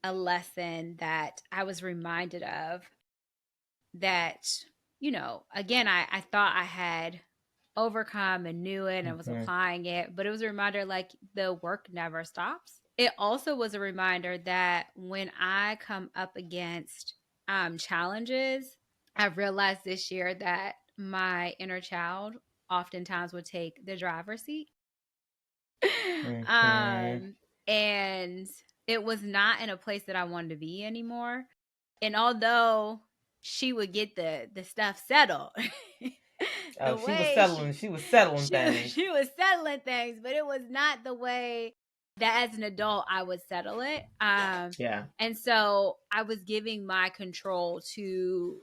a lesson that I was reminded of, that, again, I thought I had overcome and knew it and was Hmm. applying it, but it was a reminder, like, the work never stops. It also was a reminder that when I come up against challenges, I've realized this year that my inner child oftentimes would take the driver's seat. Hmm. um, and it was not in a place that I wanted to be anymore. And although she would get the stuff settled, Oh, the she was way settling. She was settling things. she was settling things, but it was not the way that as an adult I would settle it. Yeah. And so I was giving my control to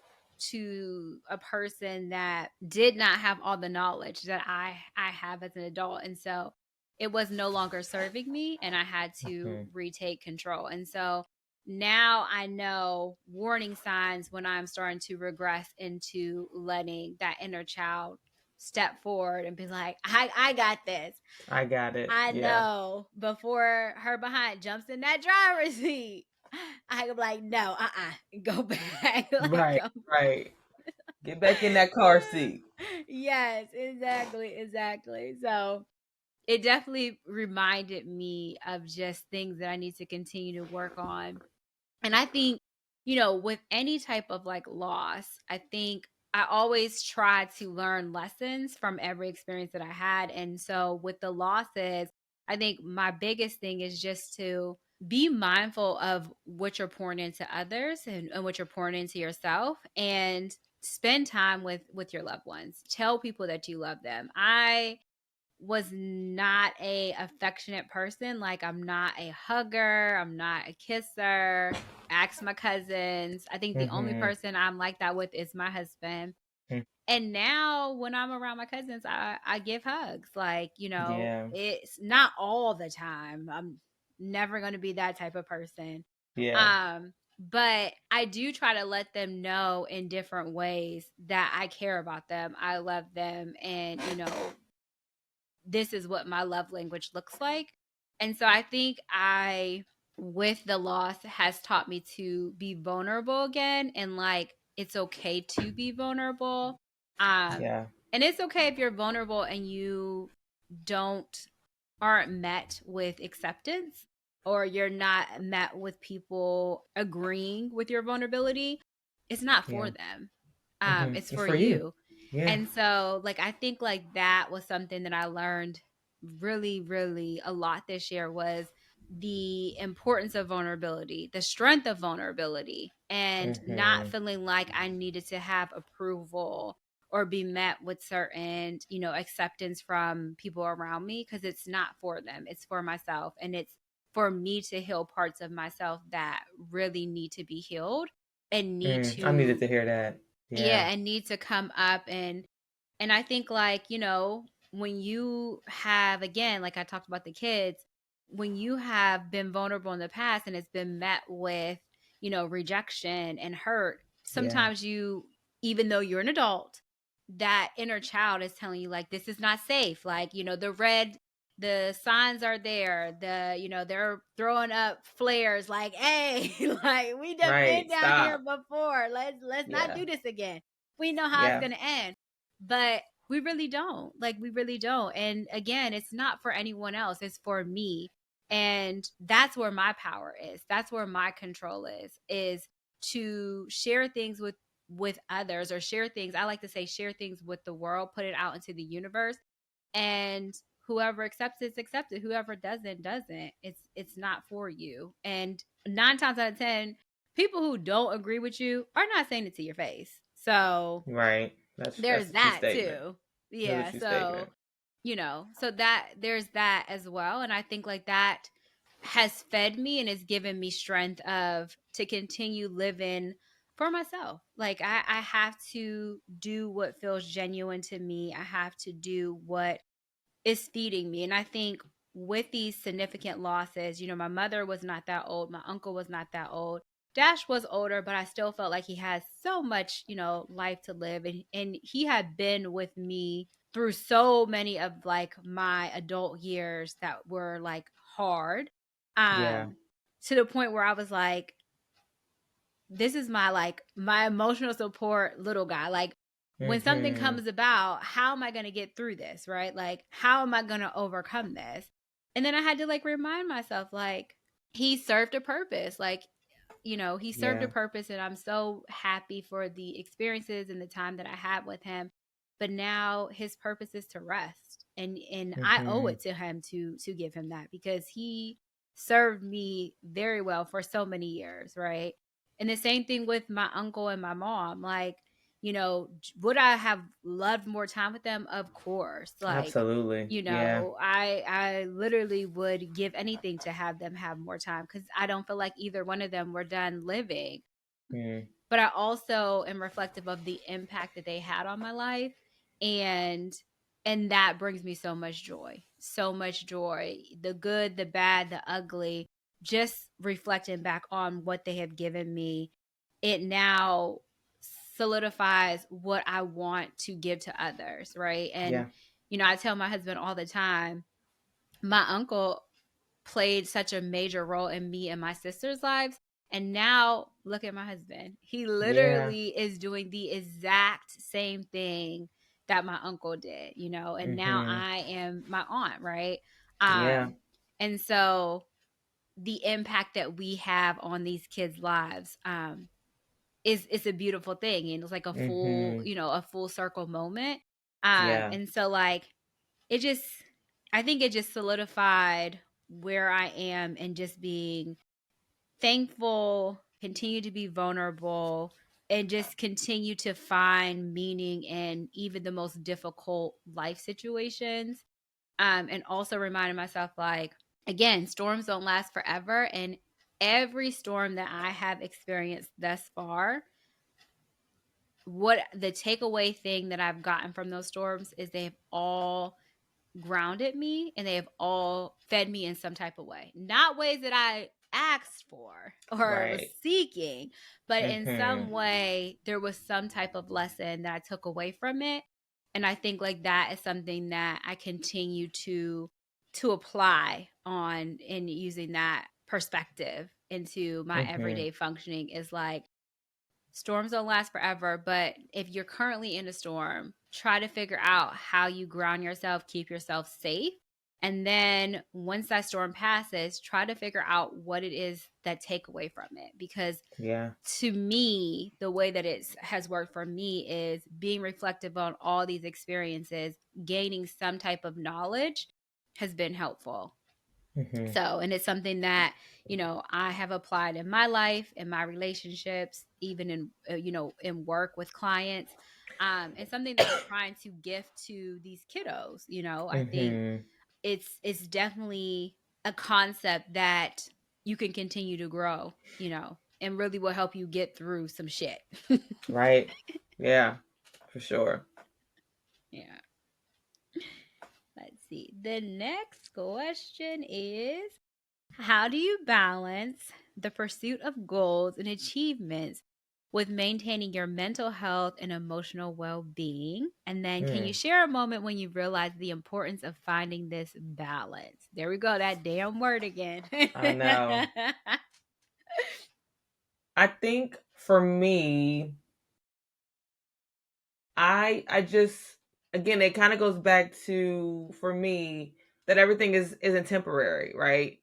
a person that did not have all the knowledge that I have as an adult. And so it was no longer serving me, and I had to Hmm. retake control. And so now I know warning signs when I'm starting to regress into letting that inner child step forward and be like, I got this. I got it. I Yeah. know, before her behind jumps in that driver's seat, I could be like, no, go back. Like, Right. go Right. Get back in that car seat. yes, exactly, exactly. So it definitely reminded me of just things that I need to continue to work on. And I think, with any type of like loss, I think I always try to learn lessons from every experience that I had. And so with the losses, I think my biggest thing is just to be mindful of what you're pouring into others, and what you're pouring into yourself, and spend time with your loved ones. Tell people that you love them. I was not a affectionate person. Like, I'm not a hugger, I'm not a kisser. Ask my cousins. I think the only Hmm. person I'm like that with is my husband. And now when I'm around my cousins, I give hugs. Like, Yeah. it's not all the time. I'm never going to be that type of person. Yeah. But I do try to let them know in different ways that I care about them. I love them, and this is what my love language looks like. And so I think with the loss, has taught me to be vulnerable again, and like, it's okay to be vulnerable. Um, Yeah. and it's okay if you're vulnerable and you don't aren't met with acceptance, or you're not met with people agreeing with your vulnerability. It's not for Yeah. them. It's It's for for you. you. Yeah. And so, like, I think like that was something that I learned really, really a lot this year, was the importance of vulnerability, the strength of vulnerability, and not Hmm. feeling like I needed to have approval or be met with certain, acceptance from people around me, because it's not for them. It's for myself, and it's for me to heal parts of myself that really need to be healed, and need I needed to, to hear that. Yeah. yeah, and need to come up. And I think, like, when you have, again, like I talked about the kids, when you have been vulnerable in the past and it's been met with, rejection and hurt, Yeah. sometimes even though you're an adult, that inner child is telling you, like, this is not safe. Like, the signs are there. They're throwing up flares like, hey, like, we done been Right. down here Stop. before. Let's not Yeah. do this again. We know how it's Yeah. gonna end. But we really don't. Like, we really don't. And again, it's not for anyone else, it's for me. And that's where my power is. That's where my control is to share things with others, or share things. I like to say, share things with the world, put it out into the universe. And whoever accepts it, accepts it. Whoever doesn't. It's not for you. And 9 times out of 10, people who don't agree with you are not saying it to your face. So Right. That's there's a true that statement. too. That's a Yeah. true So, statement. so that there's that as well. And I think like that has fed me and has given me strength of to continue living for myself. Like, I have to do what feels genuine to me. I have to do what is feeding me. And I think with these significant losses, my mother was not that old, my uncle was not that old. Dash was older, but I still felt like he has so much, life to live. And he had been with me through so many of like my adult years that were like hard. Yeah. Um, to the point where I was like, this is my emotional support little guy. Like, when something Hmm. comes about, how am I going to get through this, right? Like, how am I going to overcome this? And then I had to like remind myself, like, he served a purpose. Like, he served a Yeah. purpose, and I'm so happy for the experiences and the time that I had with him. But now his purpose is to rest, and I owe Hmm. it to him to give him that, because he served me very well for so many years, right? And the same thing with my uncle and my mom. Like, would I have loved more time with them? Of course. Like, Absolutely. Yeah. I literally would give anything to have them have more time, because I don't feel like either one of them were done living. Mm. But I also am reflective of the impact that they had on my life, and that brings me so much joy. So much joy. The good, the bad, the ugly, just reflecting back on what they have given me, it now solidifies what I want to give to others, right? And Yeah. I tell my husband all the time, my uncle played such a major role in me and my sister's lives. And now look at my husband. He Yeah. literally is doing the exact same thing that my uncle did, and now Mhm. I am my aunt, right? Yeah. And so the impact that we have on these kids' lives, is a beautiful thing. And it's like Mhm. a full circle moment. Yeah. And so like it just I think it just solidified where I am, and just being thankful, continue to be vulnerable, and just continue to find meaning in even the most difficult life situations. And also reminding myself, like, again, storms don't last forever. And every storm that I have experienced thus far, what the takeaway thing that I've gotten from those storms is they have all grounded me, and they have all fed me in some type of way. Not ways that I asked for or was Right. seeking, but in some Mhm. way there was some type of lesson that I took away from it. And I think like that is something that I continue to apply on, in using that perspective into my Mhm. everyday functioning, is like, storms don't last forever, but if you're currently in a storm, try to figure out how you ground yourself, keep yourself safe. And then once that storm passes, try to figure out what it is that take away from it. Because Yeah. to me, the way that it has worked for me is being reflective on all these experiences, gaining some type of knowledge has been helpful. Mhm. So, and it's something that, I have applied in my life, in my relationships, even in, in work with clients. And something that I'm trying to gift to these kiddos. I think Mhm. it's definitely a concept that you can continue to grow, and really will help you get through some shit. Right. Yeah. For sure. Yeah. Let's see. The next question is, how do you balance the pursuit of goals and achievements with maintaining your mental health and emotional well being? And then, can you Hmm. share a moment when you realized the importance of finding this balance? There we go, that damn word again. I know. I think for me, I just, again, it kind of goes back to, for me, that everything isn't temporary, right?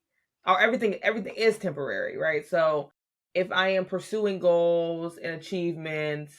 Or everything is temporary, right? So if I am pursuing goals and achievements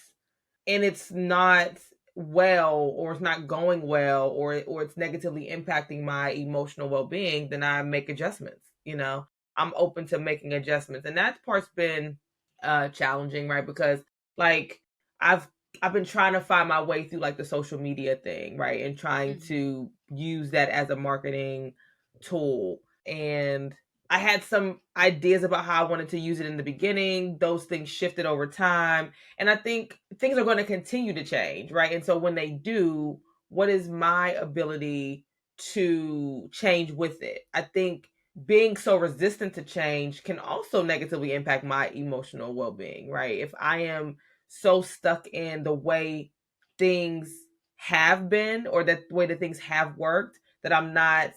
and it's not well, or it's not going well, or it's negatively impacting my emotional well-being, then I make adjustments, I'm open to making adjustments. And that part's been challenging, right? Because, like, I've I've been trying to find my way through, like, the social media thing, right? And trying Mhm. to use that as a marketing tool. And I had some ideas about how I wanted to use it in the beginning. Those things shifted over time. And I think things are going to continue to change, right? And so when they do, what is my ability to change with it? I think being so resistant to change can also negatively impact my emotional well being, right? If I am so stuck in the way things have been, or that the way that things have worked, that I'm not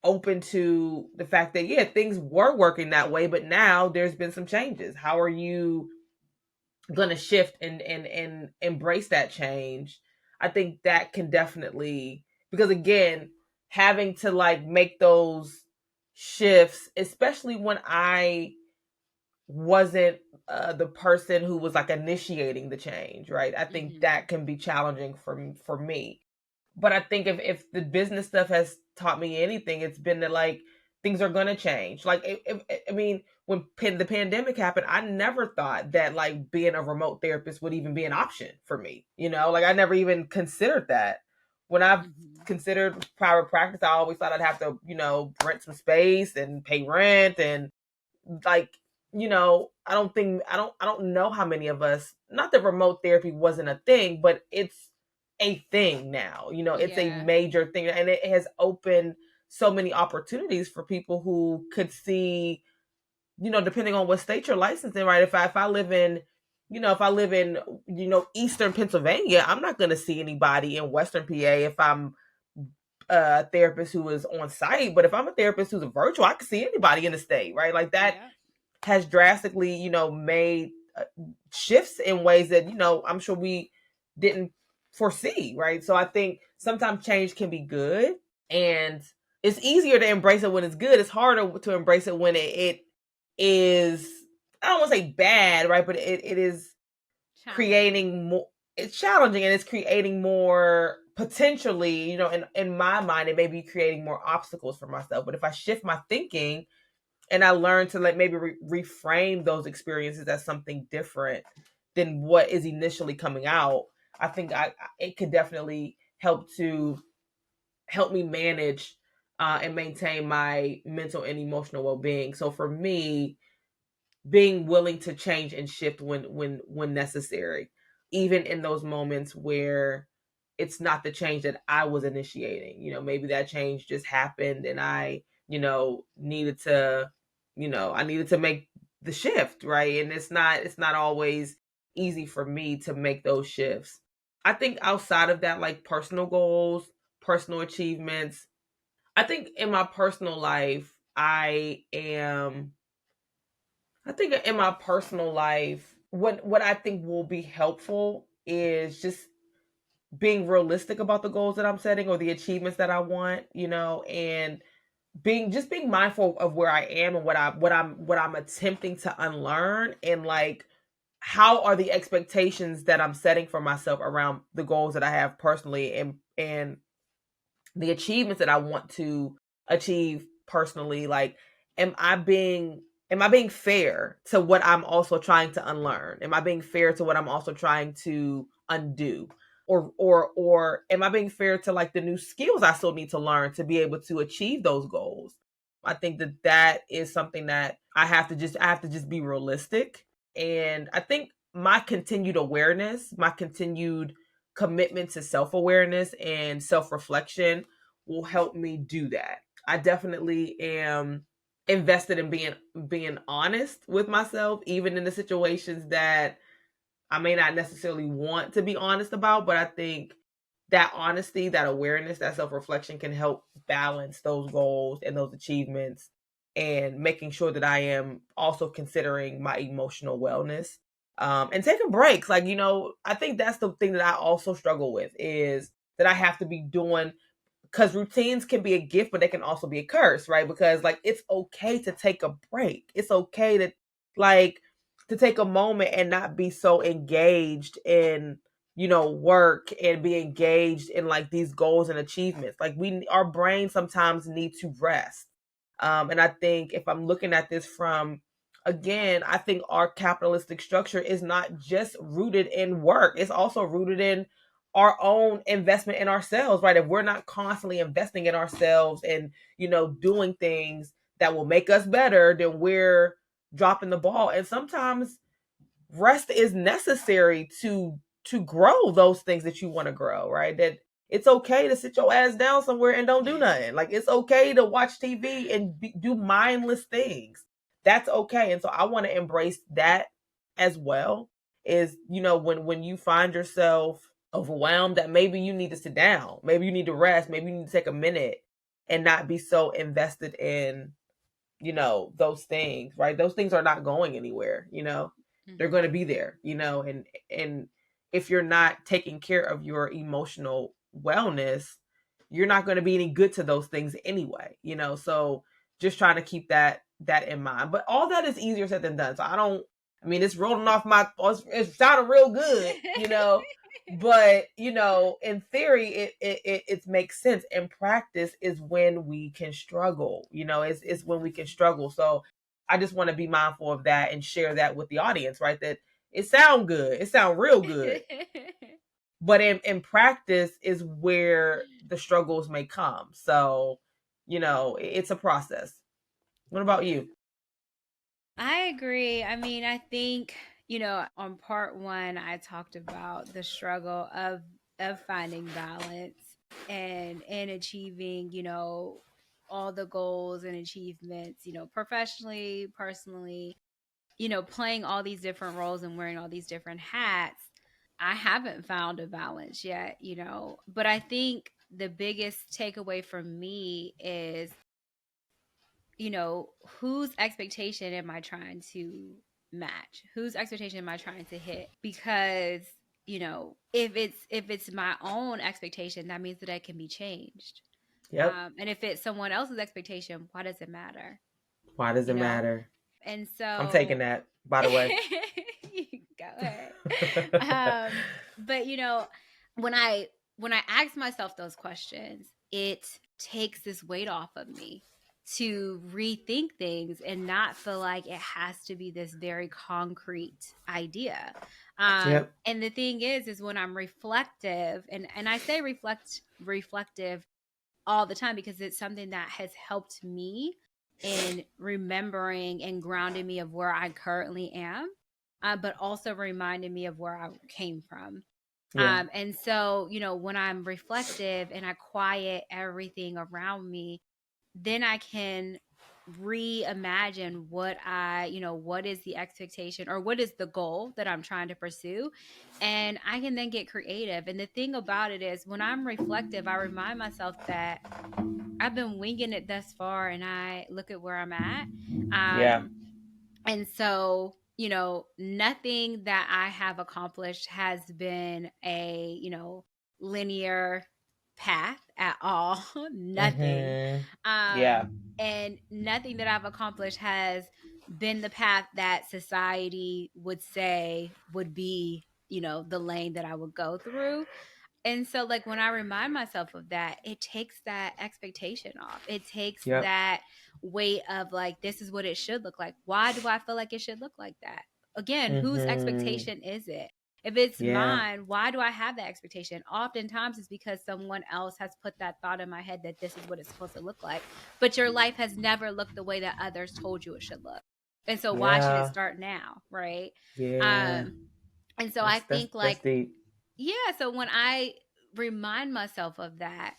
open to the fact that, yeah, things were working that way, but now there's been some changes. How are you going to shift and embrace that change? I think that can definitely, because, again, having to, like, make those shifts, especially when I wasn't the person who was, like, initiating the change, right? I think Mhm. that can be challenging for me. But I think if the business stuff has taught me anything, it's been that, like, things are gonna change. Like, I mean, when the pandemic happened, I never thought that like being a remote therapist would even be an option for me. Like I never even considered that. When I've Mm-hmm. considered private practice, I always thought I'd have to, rent some space and pay rent and like, I don't know how many of us, not that remote therapy wasn't a thing, but it's a thing now. It's a Yeah. major thing and it has opened so many opportunities for people who could see, depending on what state you're licensed in, right? If I live in, if I live in, Eastern Pennsylvania, I'm not going to see anybody in Western PA if I'm a therapist who is on site. But if I'm a therapist who's a virtual, I can see anybody in the state, right? Like that Yeah. has drastically, made shifts in ways that, I'm sure we didn't foresee, right? So I think sometimes change can be good, and it's easier to embrace it when it's good. It's harder to embrace it when it is, I don't want to say bad, right? But it is Challenging. creating more, it's challenging and it's creating more potentially, in my mind, it may be creating more obstacles for myself. But if I shift my thinking and I learn to like maybe reframe those experiences as something different than what is initially coming out, I think it could definitely help me manage and maintain my mental and emotional well-being. So for me, being willing to change and shift when necessary, even in those moments where it's not the change that I was initiating. Maybe that change just happened and I, needed to, I needed to make the shift, right? And it's not always easy for me to make those shifts. I think outside of that, like personal goals, personal achievements, I think in my personal life, I think in my personal life, what I think will be helpful is just being realistic about the goals that I'm setting or the achievements that I want, and being mindful of where I am and what I'm attempting to unlearn, and like how are the expectations that I'm setting for myself around the goals that I have personally, and the achievements that I want to achieve personally. Like, am I being am I being fair to what I'm also trying to unlearn? Am I being fair to what I'm also trying to undo? Or am I being fair to like the new skills I still need to learn to be able to achieve those goals? I think that is something that I have to just be realistic. And I think my continued awareness, my continued commitment to self-awareness and self-reflection will help me do that. I definitely am invested in being honest with myself, even in the situations that I may not necessarily want to be honest about. But I think that honesty, that awareness, that self reflection can help balance those goals and those achievements, and making sure that I am also considering my emotional wellness, and taking breaks. Like, I think that's the thing that I also struggle with, is that I have to be doing, because routines can be a gift, but they can also be a curse, right? Because like it's okay to take a break. It's okay to like to take a moment and not be so engaged in, work, and be engaged in like these goals and achievements. Like our brains sometimes need to rest. And I think if I'm looking at this from, again, I think our capitalistic structure is not just rooted in work. It's also rooted in our own investment in ourselves, right? If we're not constantly investing in ourselves and, doing things that will make us better, then we're dropping the ball. And sometimes rest is necessary to grow those things that you want to grow, right? That it's okay to sit your ass down somewhere and don't do nothing. Like it's okay to watch TV and do mindless things. That's okay. And so I want to embrace that as well. Is, when you find yourself overwhelmed, that maybe you need to sit down, maybe you need to rest, maybe you need to take a minute and not be so invested in, those things, right? Those things are not going anywhere. They're going to Mm-hmm. be there, and if you're not taking care of your emotional wellness, you're not going to be any good to those things anyway. So just trying to keep that in mind. But all that is easier said than done. So I mean, it's rolling off it's sounding real good, but in theory it makes sense. In practice is when we can struggle, it's when we can struggle. So I just want to be mindful of that and share that with the audience, right? That it sound good. It sound real good. But in practice is where the struggles may come. So, it's a process. What about Yeah. you? I agree. I mean, I think, on part one, I talked about the struggle of finding balance and achieving, all the goals and achievements, professionally, personally, playing all these different roles and wearing all these different hats. I haven't found a balance yet, but I think the biggest takeaway from me is, whose expectation am I trying to match? Whose expectation am I trying to hit? Because, if it's my own expectation, that means that it can be changed. Yep. And if it's someone else's expectation, why does it matter? Why does You it know? matter? And I'm taking so that, by the way. go ahead. But when I ask myself those questions, it takes this weight off of me to rethink things and not feel like it has to be this very concrete idea. Yep. And the thing is when I'm reflective, and I say reflective all the time because it's something that has helped me in remembering and grounding me of where I currently am, but also reminding me of where I came from. Yeah. And so, when I'm reflective and I quiet everything around me, then I can reimagine what is the expectation or what is the goal that I'm trying to pursue. And I can then get creative. And the thing about it is, when I'm reflective, I remind myself that I've been winging it thus far and I look at where I'm at. Yeah. And so, nothing that I have accomplished has been a, linear path at all. Nothing. Mm-hmm. Yeah. And nothing that I've accomplished has been the path that society would say would be, the lane that I would go through. And so, like, when I remind myself of that, it takes that expectation off. It takes Yep. that weight of, like, this is what it should look like. Why do I feel like it should look like that? Again, whose Mm-hmm. expectation is it? If it's Yeah. mine, why do I have that expectation? Oftentimes it's because someone else has put that thought in my head that this is what it's supposed to look like. But your life has never looked the way that others told you it should look. And so why should it Yeah. start now? Right. Yeah. Um, and so I That's that's think, that's like, deep. yeah, so when I remind myself of that,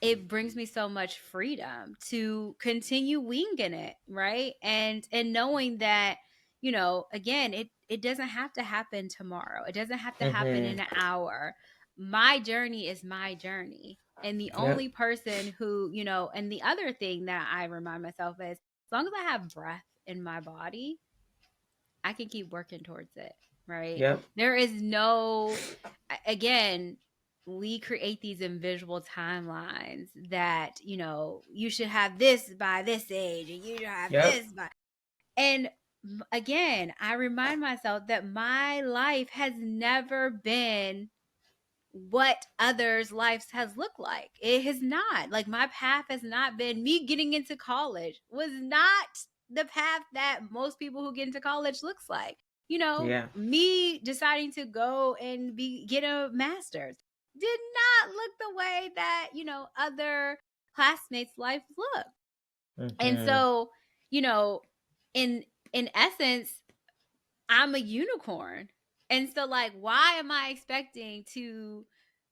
it brings me so much freedom to continue winging it, right? And knowing that, again, it doesn't have to happen tomorrow. It doesn't have to happen Mm-hmm. in an hour. My journey is my journey. And the Yep. only person who, and the other thing that I remind myself is, as long as I have breath in my body, I can keep working towards it, right? Yep. There is no, again, we create these invisible timelines that, you should have this by this age and you should have Yep. this by. And again, I remind myself that my life has never been what others' lives has looked like. It has not. Like, my path has not been, me getting into college was not the path that most people who get into college looks like. Yeah. Me deciding to go and get a master's did not look the way that, other classmates' lives look. And Mm-hmm. so, you know, in essence, I'm a unicorn. And so, like, why am I expecting to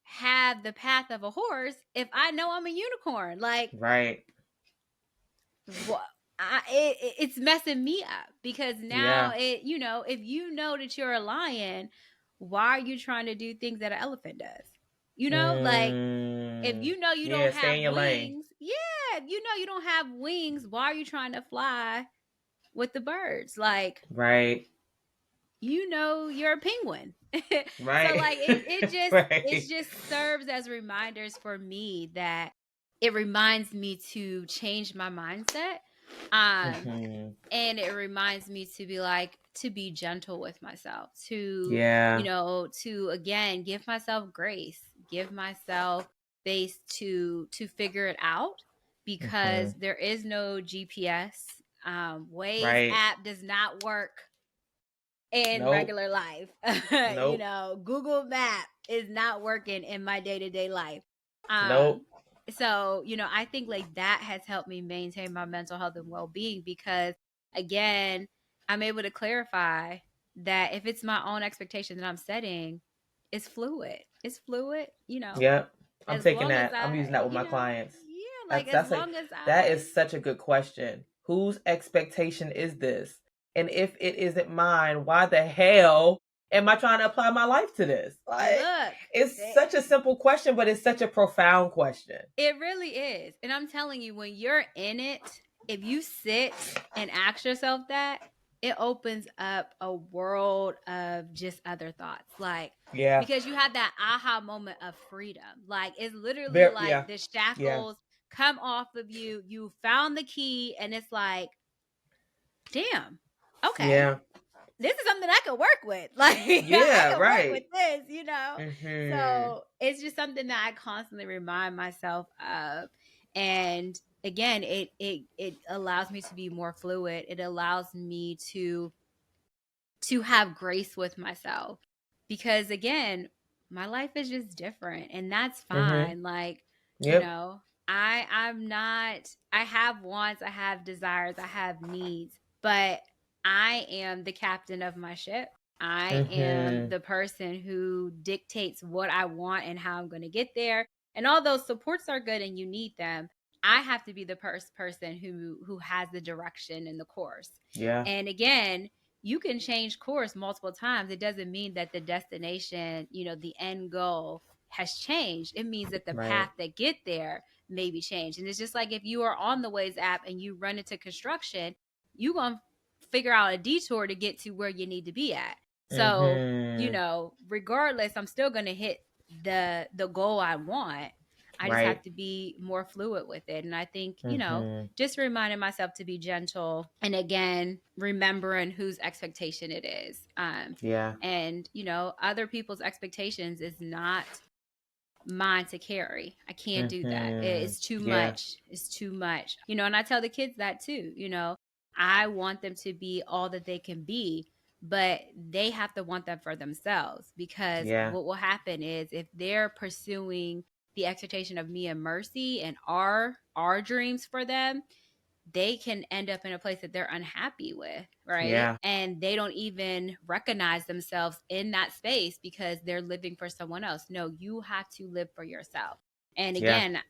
have the path of a horse if I know I'm a unicorn? Like, Right. what? It's messing me up because now Yeah. if you know that you're a lion, why are you trying to do things that an elephant does? Like, if Mm. you know you don't Yeah. Stay have in your lane. wings, yeah, if you know you don't have wings, why are you trying to fly with the birds? Like, Right. you're a penguin. So, Right. like, it Right. just serves as reminders for me that it reminds me to change my mindset. um Mm-hmm. and it reminds me to be like, to be gentle with myself, to Yeah. to again give myself grace, give myself space to figure it out, because Mm-hmm. there is no GPS Waze Right. app does not work in Nope. regular life. Nope. Google Map is not working in my day-to-day life. Nope. Um, so, I think like that has helped me maintain my mental health and well-being because again, I'm able to clarify that if it's my own expectation that I'm setting, it's fluid. It's fluid, Yep. I'm as taking long as that. I'm using I, that with my clients. yeah, like That's as that's a long as that I is such a good question. Whose expectation is this? And if it isn't mine, why the hell am I trying to apply my life to this? Like, look, it's they, such a simple question, but it's such a profound question. it really is. And I'm telling you, when you're in it, if you sit and ask yourself that, it opens up a world of just other thoughts. Like, Yeah. because you have that aha moment of freedom. Like, it's literally Very, like yeah. the Yeah. shackles come off of you. You found the key, and it's like, damn, okay, Yeah. this is something I could work with. Like I Yeah, can work with right. this. Mhm. So it's just something that I constantly remind myself of. And again, it allows me to be more fluid. It allows me to have grace with myself. Because again, my life is just different and that's Mhm. fine. Like, you Yep. know, I'm not I have wants, I have desires, I have needs, but I am the captain of my ship. I am Mhm. the person who dictates what I want and how I'm going to get there. And all those supports are good and you need them. I have to be the person who has the direction and the course. Yeah. And again, you can change course multiple times. It doesn't mean that the destination, the end goal has changed. It means that the path Right. that get there may be changed. And it's just like if you are on the Waze app and you run into construction, you going to figure out a detour to get to where you need to be at. So, Mhm. regardless, I'm still going to hit the goal I want. I just have Right. to be more fluid with it. And I think, Mhm. just reminding myself to be gentle and again remembering whose expectation it is, Yeah. and other people's expectations is not mine to carry. I can't do that. Mhm. It's too Yeah. much. It's too much. And I tell the kids that too. I want them to be all that they can be, but they have to want them for themselves because Yeah. what will happen is if they're pursuing the expectation of me and Mercy and our dreams for them, they can end up in a place that they're unhappy with, right? Yeah. And they don't even recognize themselves in that space because they're living for someone else. No, you have to live for yourself. And Yeah. again,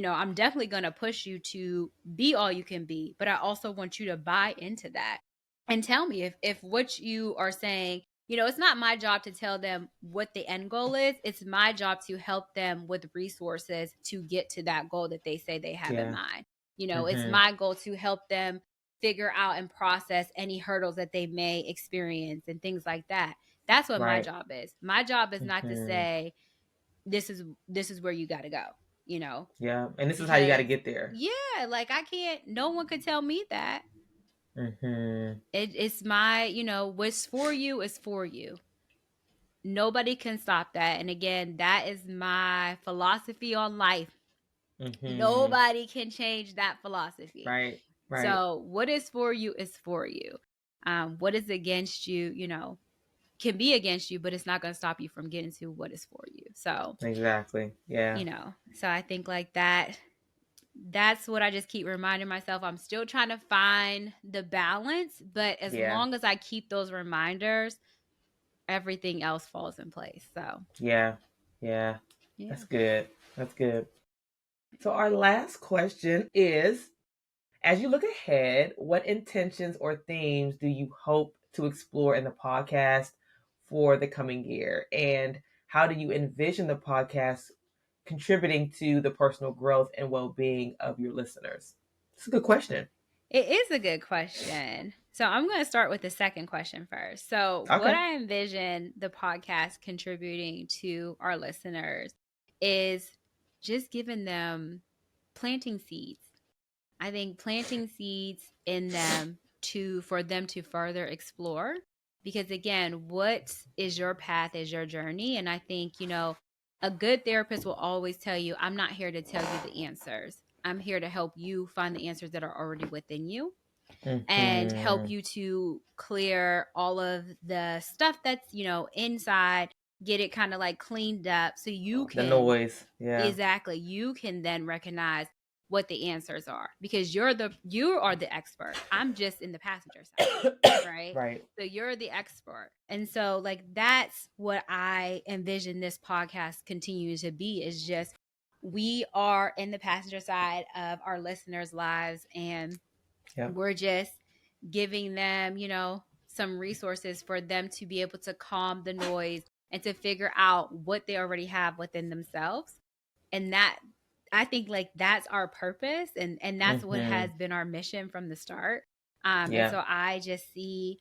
I'm definitely going to push you to be all you can be, but I also want you to buy into that and tell me if what you are saying, it's not my job to tell them what the end goal is. It's my job to help them with resources to get to that goal that they say they have in Yeah. mind. It's Mhm. my goal to help them figure out and process any hurdles that they may experience and things like that. That's what my Right. job is. My job is not to Mhm. say this is where you got to go, you know, Yeah. And this is how you got to because get there. yeah, like I can't. No one could tell me that. Mhm. It's my, what's for you is for you. Nobody can stop that. And again, that is my philosophy on life. Mhm. Nobody can change that philosophy. Right. Right. So what is for you is for you. What is against you, can be against you, but it's not going to stop you from getting to what is for you. So, Exactly. Yeah. so I think like that. That's what I just keep reminding myself. I'm still trying to find the balance, but as Yeah. long as I keep those reminders, everything else falls in place. So, Yeah. Yeah. yeah. That's good. That's good. So our last question is, as you look ahead, what intentions or themes do you hope to explore in the podcast for the coming year? And how do you envision the podcast contributing to the personal growth and well being of your listeners? It's a good question. It is a good question. So I'm going to start with the second question first. So, what Okay. I envision the podcast contributing to our listeners is just giving them planting seeds. I think planting seeds in them to for them to further explore because again, what is your path is your journey, and I think, a good therapist will always tell you, I'm not here to tell you the answers. I'm here to help you find the answers that are already within you. and help Mhm. you to clear all of the stuff that's, inside, get it kind of like cleaned up so you The can, noise. Yeah. exactly, you can then recognize what the answers are, because you are the expert. I'm just in the passenger side, right? Right. So you're the expert. And so like that's what I envision this podcast continuing to be, is just we are in the passenger side of our listeners' lives, and Yep. we're just giving them, some resources for them to be able to calm the noise and to figure out what they already have within themselves. And that, I think, like that's our purpose, and that's what has Mhm. been our mission from the start. And Yeah. so I just see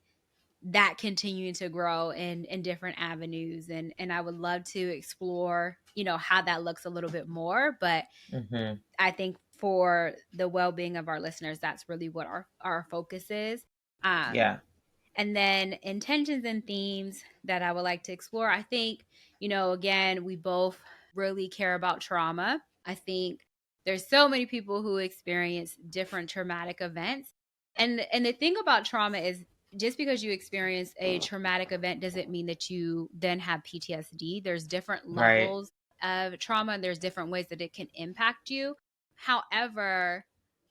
that continuing to grow in different avenues, and I would love to explore, how that looks a little bit more. But Mhm. I think for the well-being of our listeners, that's really what our focus is. um Yeah. and then intentions and themes that I would like to explore. I think, again, we both really care about trauma. I think there's so many people who experience different traumatic events. And the thing about trauma is, just because you experience a traumatic event doesn't mean that you then have PTSD. There's different Right. levels of trauma, and there's different ways that it can impact you. However,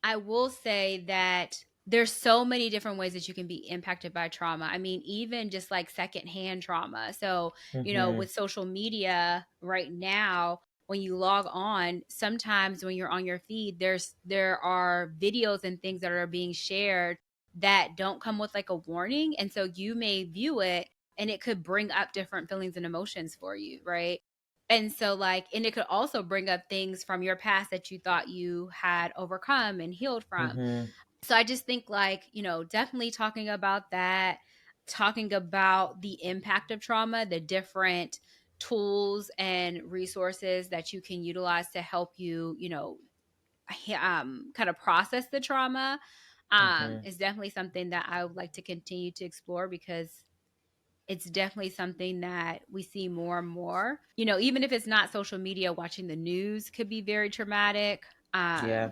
I will say that there's so many different ways that you can be impacted by trauma. I mean, even just like secondhand trauma. So, Mhm. with social media right now, when you log on, sometimes when you're on your feed, there are videos and things that are being shared that don't come with like a warning. And so you may view it and it could bring up different feelings and emotions for you, right? And so like, and it could also bring up things from your past that you thought you had overcome and healed from. Mhm. So I just think like, definitely talking about that, talking about the impact of trauma, the different tools and resources that you can utilize to help you, kind of process the trauma, Mhm. is definitely something that I would like to continue to explore, because it's definitely something that we see more and more. Even if it's not social media, watching the news could be very traumatic. Yeah.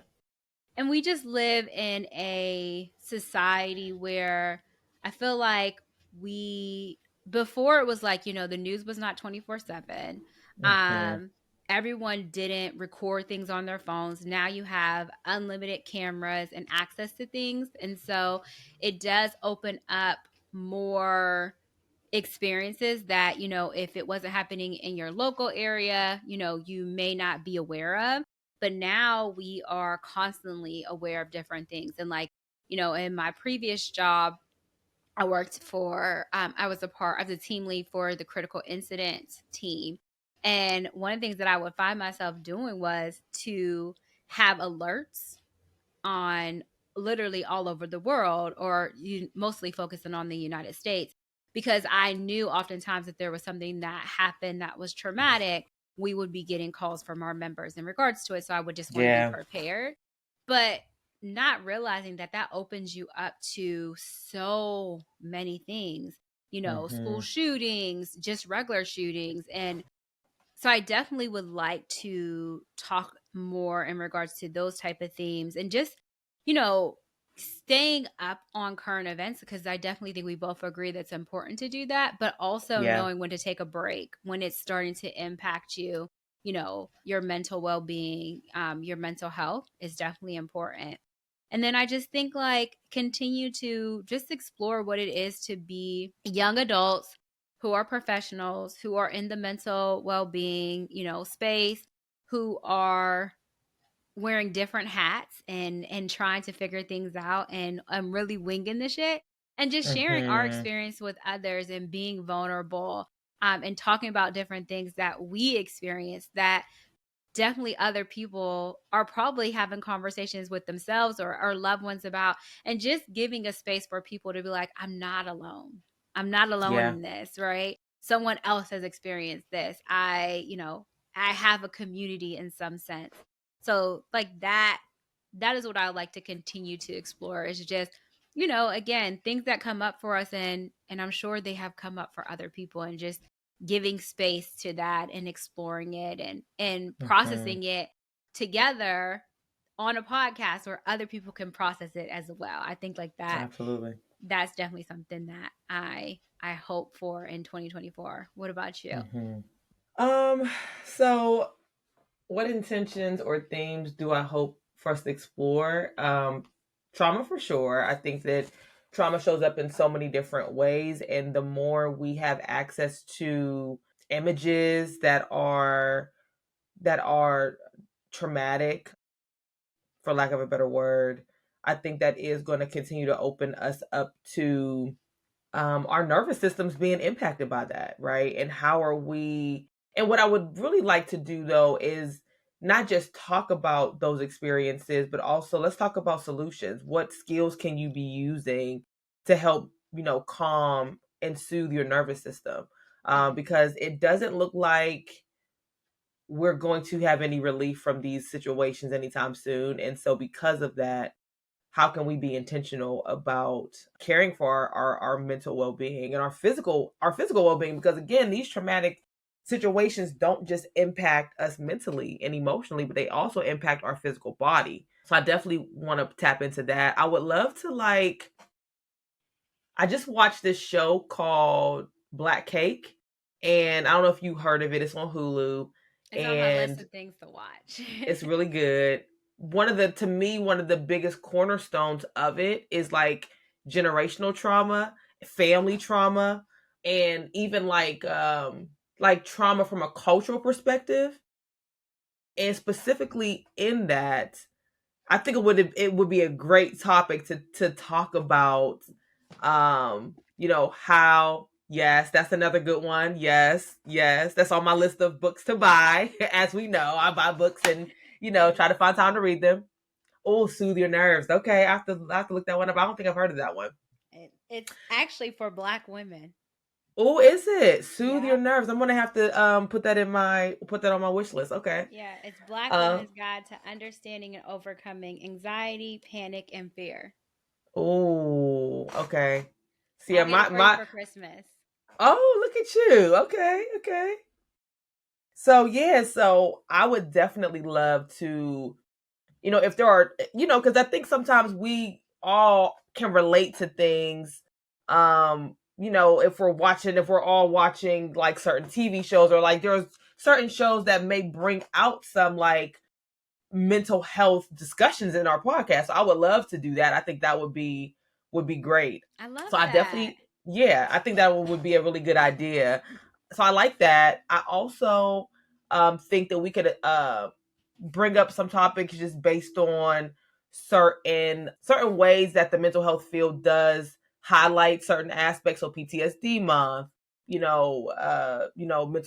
And we just live in a society where I feel like we, before it was like, the news was not 24/7. Mhm. um Everyone didn't record things on their phones. Now you have unlimited cameras and access to things, and so it does open up more experiences that, if it wasn't happening in your local area, you may not be aware of. But now we are constantly aware of different things. And like, in my previous job, I worked for, I was a part of the team lead for the critical incident team. And one of the things that I would find myself doing was to have alerts on literally all over the world, or you mostly focusing on the United States, because I knew oftentimes if there was something that happened that was traumatic, we would be getting calls from our members in regards to it. So I would just want to be Yeah. prepared. But not realizing that that opens you up to so many things, school Mhm. shootings, just regular shootings. And so I definitely would like to talk more in regards to those type of themes, and just, you know, staying up on current events, because I definitely think we both agree that's important to do that, but also Yeah. knowing when to take a break when it's starting to impact you, your mental well-being, your mental health is definitely important. And then I just think like continue to just explore what it is to be young adults who are professionals, who are in the mental well-being, space, who are wearing different hats and trying to figure things out, and really winging the shit, and just sharing our Mhm. experience with others and being vulnerable, and talking about different things that we experience that definitely other people are probably having conversations with themselves or loved ones about, and just giving a space for people to be like, I'm not alone. I'm not alone Yeah. in this, right? Someone else has experienced this. I have a community in some sense. So like that is what I would like to continue to explore, is just, again, things that come up for us, and I'm sure they have come up for other people, and just giving space to that and exploring it and Mhm. processing it together on a podcast where other people can process it as well. I think like that, Absolutely. that's definitely something that I hope for in 2024. What about you? Hmm. Um, so what intentions or themes do I hope for us to explore? Trauma for sure. I think that trauma shows up in so many different ways, and the more we have access to images that are traumatic, for lack of a better word, I think that is going to continue to open us up to our nervous systems being impacted by that, right? And how are we? And what I would really like to do though is not just talk about those experiences, but also let's talk about solutions. What skills can you be using to help, calm and soothe your nervous system? Mhm. Because it doesn't look like we're going to have any relief from these situations anytime soon. And so, because of that, how can we be intentional about caring for our mental well-being and our physical well-being, because again, these traumatic situations don't just impact us mentally and emotionally, but they also impact our physical body. So I definitely want to tap into that. I would love to, I just watched this show called Black Cake, and I don't know if you heard of it. It's on Hulu, It's on my list and of things to watch. it's really good. To me, one of the biggest cornerstones of it is like generational trauma, family trauma, and even like trauma from a cultural perspective. And specifically in that, I think it would be a great topic to talk about. How, yes, that's another good one. Yes, yes, that's on my list of books to buy. As we know, I buy books and try to find time to read them. Oh, soothe your nerves. Okay, I have to look that one up. I don't think I've heard of that one. It's actually for Black women. Oh, is it soothe your Yeah. nerves? I'm gonna have to put that on my wish list. Okay. Yeah, it's Black Uh Women's Guide to Understanding and Overcoming Anxiety, Panic, and Fear. oh, okay. See, I'll get it for you my for Christmas. oh, look at you. Okay, okay. So yeah, so I would definitely love to, if there are, because I think sometimes we all can relate to things. If we're all watching like certain TV shows, or like there's certain shows that may bring out some like mental health discussions in our podcast. So I would love to do that. I think that would be great. I love So I that. definitely, yeah, I think that would be a really good idea. So I like that. I also think that we could bring up some topics just based on certain ways that the mental health field does highlight certain aspects. So PTSD month, mental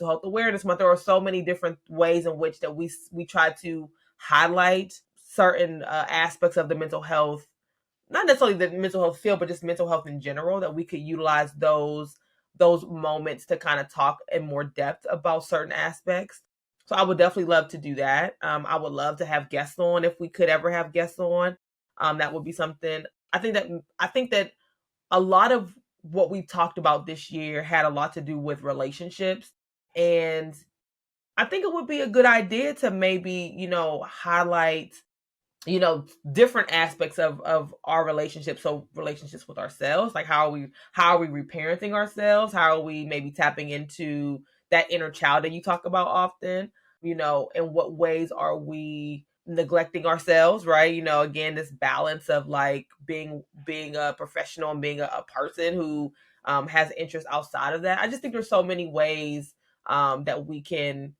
health awareness month. There are so many different ways in which that we try to highlight certain aspects of the mental health, not necessarily the mental health field, but just mental health in general, that we could utilize those moments to kind of talk in more depth about certain aspects. So I would definitely love to do that. I would love to have guests on if we could ever have guests on. That would be something. I think that a lot of what we talked about this year had a lot to do with relationships, and I think it would be a good idea to maybe highlight different aspects of our relationships. So relationships with ourselves, like how are we reparenting ourselves, how are we maybe tapping into that inner child that you talk about often, in what ways are we neglecting ourselves, right? Again, this balance of like being a professional and being a person who has interests outside of that. I just think there's so many ways that we can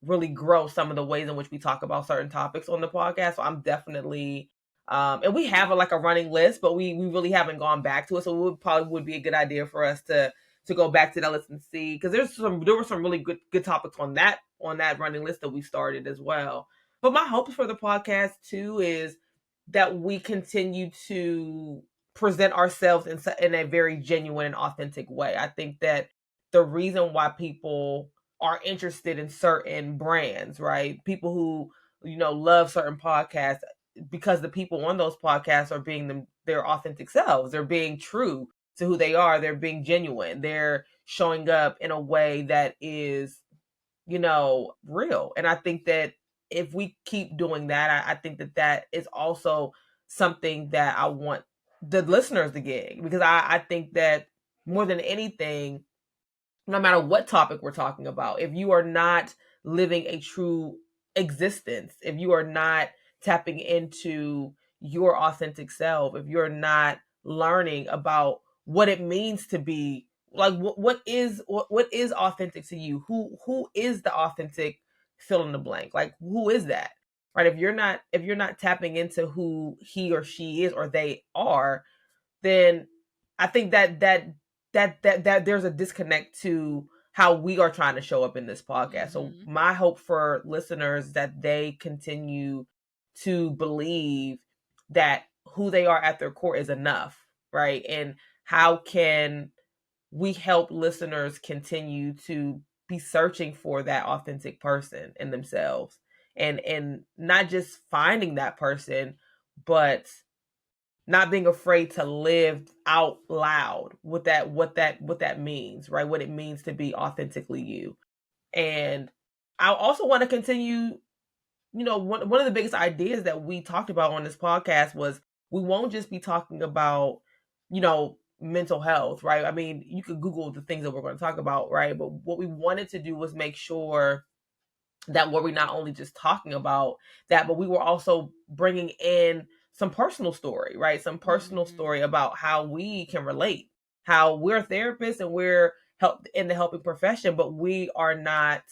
really grow some of the ways in which we talk about certain topics on the podcast. So I'm definitely and we have like a running list, but we really haven't gone back to it. So it would be a good idea for us to go back to that list and see, because there were some really good topics on that running list that we started as well. But my hopes for the podcast too is that we continue to present ourselves in a very genuine and authentic way. I think that the reason why people are interested in certain brands, right? People who, love certain podcasts, because the people on those podcasts are being their authentic selves. They're being true to who they are. They're being genuine. They're showing up in a way that is, real. And I think that if we keep doing that, I think that that is also something that I want the listeners to get, because I think that more than anything, no matter what topic we're talking about, if you are not living a true existence, if you are not tapping into your authentic self, if you're not learning about what it means to be like what is authentic to you, who is the authentic fill in the blank, like who is that, right? If you're not tapping into who he or she is or they are, then I think that there's a disconnect to how we are trying to show up in this podcast. So Mm-hmm. my hope for listeners is that they continue to believe that who they are at their core is enough, right? And how can we help listeners continue to be searching for that authentic person in themselves, and not just finding that person, but not being afraid to live out loud what that means, right? What it means to be authentically you. And I also want to continue, one of the biggest ideas that we talked about on this podcast was we won't just be talking about, mental health, right? I mean, you could Google the things that we're going to talk about, right? But what we wanted to do was make sure that were we not only just talking about that, but we were also bringing in some personal story, right? Some personal Mm-hmm. story about how we can relate, how we're therapists and we're help in the helping profession, but we are not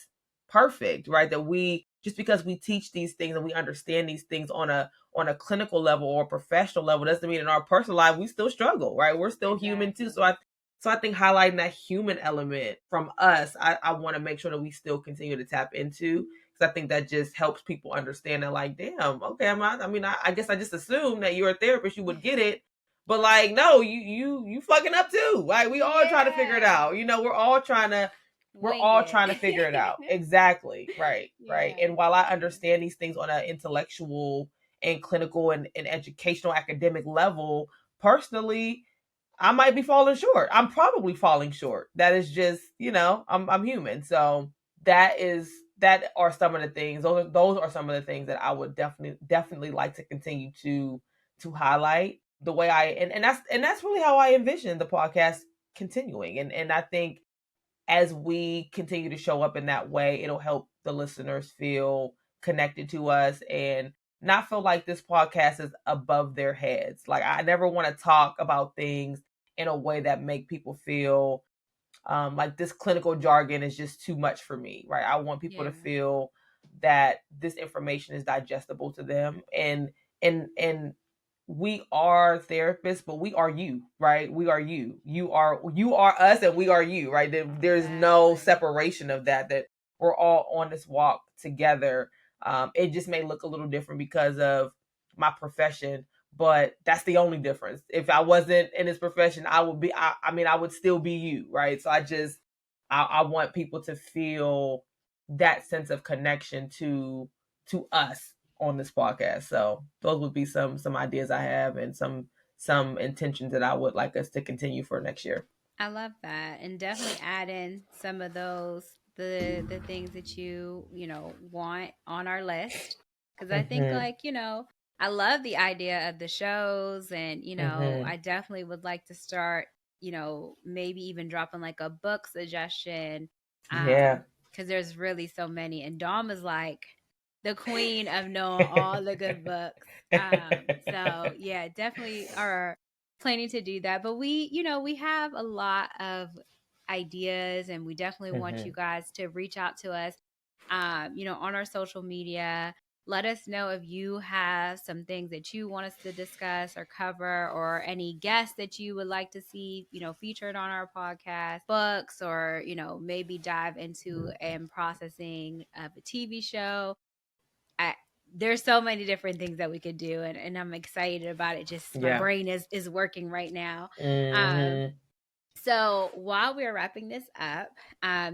perfect, right? That we, just because we teach these things and we understand these things on a clinical level or professional level, doesn't mean in our personal life we still struggle, right? We're still human too. Exactly. So I think highlighting that human element from us, I want to make sure that we still continue to tap into, because I think that just helps people understand that, like, damn, okay, I mean, I guess I just assumed that you're a therapist, you would get it, but like, no, you fucking up too. Like, we all trying to figure it Yeah. out. We're Wing all it. trying to figure it out. Exactly, right, right. Yeah. And while I Yeah. understand these things on an intellectual and clinical and educational academic level, personally, I might be falling short. I'm probably falling short. That is just, I'm human. So that are some of the things. Those are some of the things that I would definitely like to continue to highlight the way and that's really how I envision the podcast continuing. And I think as we continue to show up in that way, it'll help the listeners feel connected to us and not feel like this podcast is above their heads. Like, I never want to talk about things in a way that make people feel like this clinical jargon is just too much for me, right? I want people Yeah. to feel that this information is digestible to them, and we are therapists, but we are you, right? We are you. You are us, and we are you, right? There's no Exactly. separation of that. That we're all on this walk together. It just may look a little different because of my profession, but that's the only difference. If I wasn't in this profession, I would be. I mean, I would still be you, right? So I want people to feel that sense of connection to us on this podcast. So those would be some ideas I have, and some intentions that I would like us to continue for next year. I love that, and definitely add in some of those the things that you want on our list, because I think, Mm-hmm. like, I love the idea of the shows, and Mm-hmm. I definitely would like to start, maybe even dropping like a book suggestion, Yeah. because there's really so many, and Dom is like the queen of knowing all the good books. So yeah, definitely are planning to do that. But we have a lot of ideas, and we definitely want you Mm-hmm. guys to reach out to us, on our social media. Let us know if you have some things that you want us to discuss or cover, or any guests that you would like to see, featured on our podcast, books, or, maybe dive into and processing of a TV show. I, there's so many different things that we could do, and I'm excited about it. Just my Yeah. brain is working right now. Um, Mm-hmm. so while we're wrapping this up,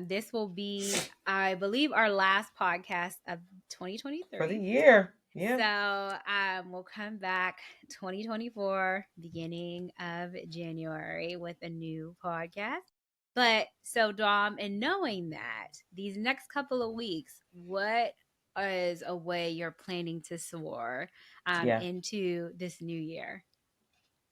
this will be, I believe, our last podcast of For the 2023. year. So Yeah. we'll come back 2024, beginning of January, with a new podcast. But so, Dom, and knowing that these next couple of weeks, what is a way you're planning to soar Yeah. into this new year?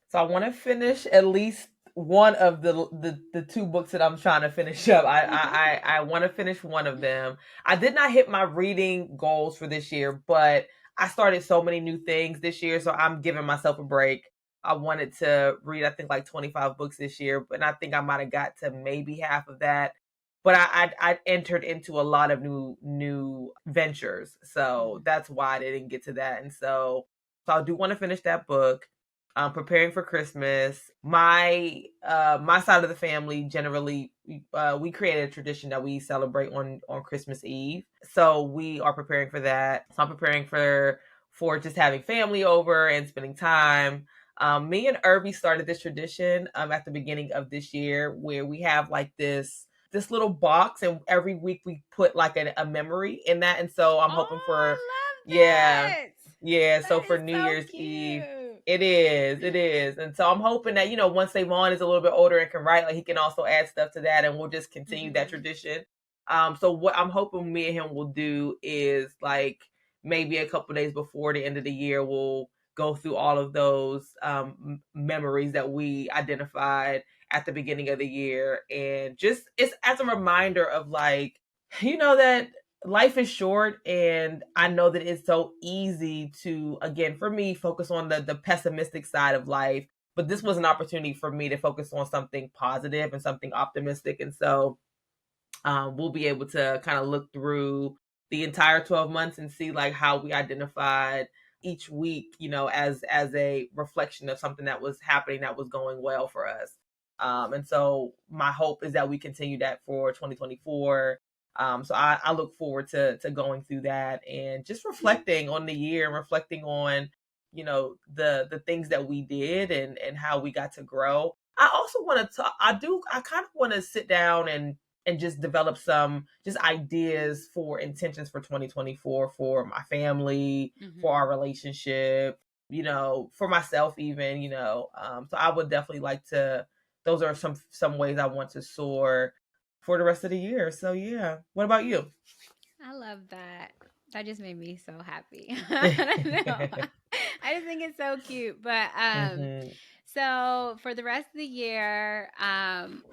So I want to finish at least one of the two books that I'm trying to finish up. I want to finish one of them. I did not hit my reading goals for this year, but I started so many new things this year, so I'm giving myself a break. I wanted to read, I think, like 25 books this year, but I think I might have got to maybe half of that. But I entered into a lot of new ventures, so Mhm. that's why I didn't get to that. And so I do want to finish that book. Preparing for Christmas. My side of the family generally we created a tradition that we celebrate on Christmas Eve. So we are preparing for that. So I'm preparing for just having family over and spending time. Me and Irby started this tradition at the beginning of this year where we have like this little box, and every week we put like a memory in that. And so I'm hoping Oh, for, I yeah, love that. yeah. So That for is New so Year's Eve, cute. it is. And so I'm hoping that, once Savon is a little bit older and can write, like he can also add stuff to that, and we'll just continue that Mhm. tradition. So what I'm hoping me and him will do is like maybe a couple days before the end of the year, we'll go through all of those memories that we identified at the beginning of the year, and just it's as a reminder of like, that life is short, and I know that it's so easy to, again, for me, focus on the pessimistic side of life, but this was an opportunity for me to focus on something positive and something optimistic. And so we'll be able to kind of look through the entire 12 months and see like how we identified each week, as a reflection of something that was happening, that was going well for us. And so my hope is that we continue that for 2024. So I look forward to going through that and just reflecting on the year and reflecting on, the things that we did and how we got to grow. I also want to I kind of want to sit down and just develop some just ideas for intentions for 2024 for my family, for Mhm. our relationship, for myself even, so I would definitely like to, those are some ways I want to soar for the rest of the year. So yeah. What about you? I love that. That just made me so happy. I don't know. I just think it's so cute. But Mhm. so for the rest of the year,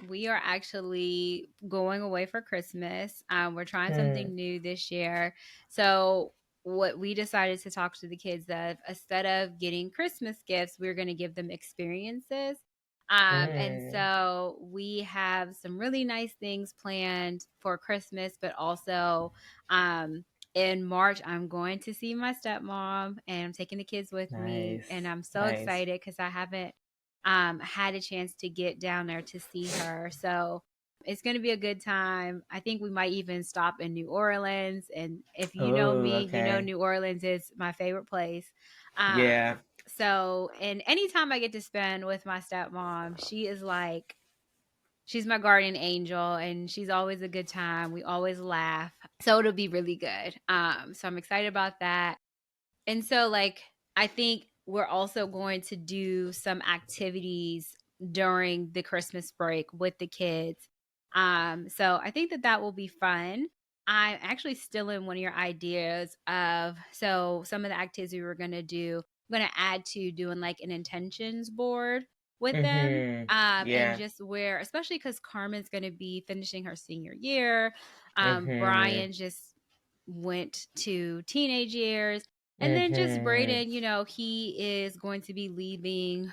we are actually going away for Christmas. We're trying Hmm. something new this year. So what we decided to talk to the kids of, instead of getting Christmas gifts, we're going to give them experiences. And Mm. so we have some really nice things planned for Christmas, but also um, in March, I'm going to see my stepmom, and I'm taking the kids with me. And Nice. I'm so Nice. excited because I haven't had a chance to get down there to see her. So it's going to be a good time. I think we might even stop in New Orleans. And if you know Oh, me, you know okay. New Orleans is my favorite place. Yeah. So, and anytime I get to spend with my stepmom, she is like, she's my guardian angel, and she's always a good time. We always laugh. So it'll be really good. So I'm excited about that. And so like I think we're also going to do some activities during the Christmas break with the kids. So I think that that will be fun. I'm actually still in one of your ideas of, so some of the activities we were going to do, I'm going to add to doing like an intentions board with them. Mhm. And Yeah. just where, especially because Carmen's going to be finishing her senior year. Mhm. Brian just went to teenage years. And then just Mhm. Braden, he is going to be leaving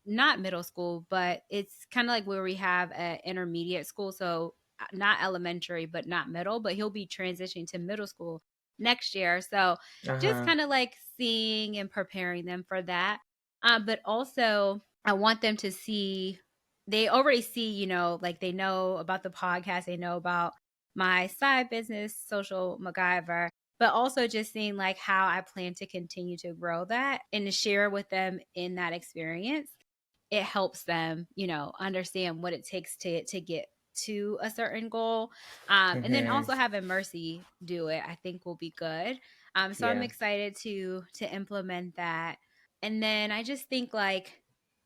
not middle school, but it's kind of like where we have an intermediate school. So not elementary, but not middle, but he'll be transitioning to middle school next year. So just Uh-huh. kind of like seeing and preparing them for that. But also, I want them to see, they already see, like they know about the podcast, they know about my side business, Social MacGyver, but also just seeing like how I plan to continue to grow that and to share with them in that experience. It helps them, understand what it takes to get to a certain goal. And then Mhm. also having Mercy do it, I think will be good. So I'm Yeah. excited to implement that. And then I just think like,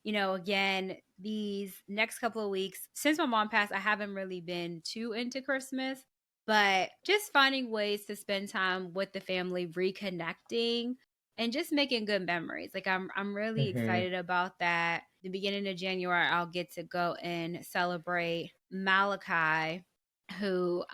again, these next couple of weeks, since my mom passed, I haven't really been too into Christmas. But just finding ways to spend time with the family, reconnecting and just making good memories. Like I'm really Mhm. excited about that. The beginning of January, I'll get to go and celebrate Malachi, who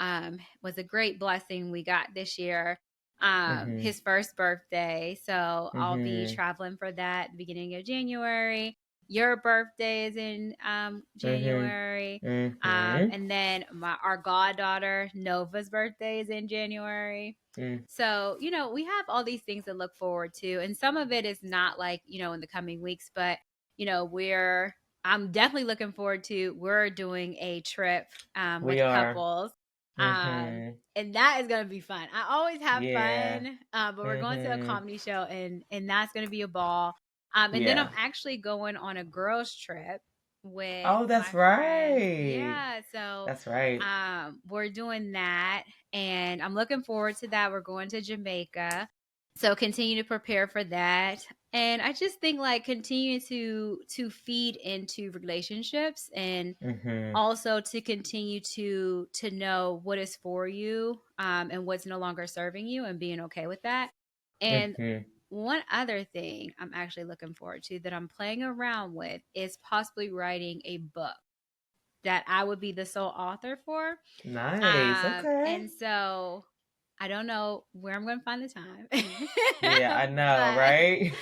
was a great blessing we got this year. Mhm. His first birthday. So I'll be Mhm. traveling for that at the beginning of January. Your birthday is in Mhm. January. Mhm. And then our goddaughter Nova's birthday is in January. Mm. So, we have all these things to look forward to. And some of it is not like, in the coming weeks, but, I'm definitely looking forward to, we're doing a trip We with are. couples. Mhm. And that is going to be fun. I always have Yeah. fun, but we're going to a Mhm. comedy show and that's going to be a ball. And then I'm Yeah. actually going on a girls trip with Oh, that's my friends. right. Yeah, so That's right. we're doing that and I'm looking forward to that. We're going to Jamaica. So continue to prepare for that. And I just think like continue to feed into relationships and Mhm. also to continue to know what is for you and what's no longer serving you and being okay with that. And Mhm. one other thing I'm actually looking forward to that I'm playing around with is possibly writing a book that I would be the sole author for. Nice. Okay. And so I don't know where I'm going to find the time, Yeah, I know, but right?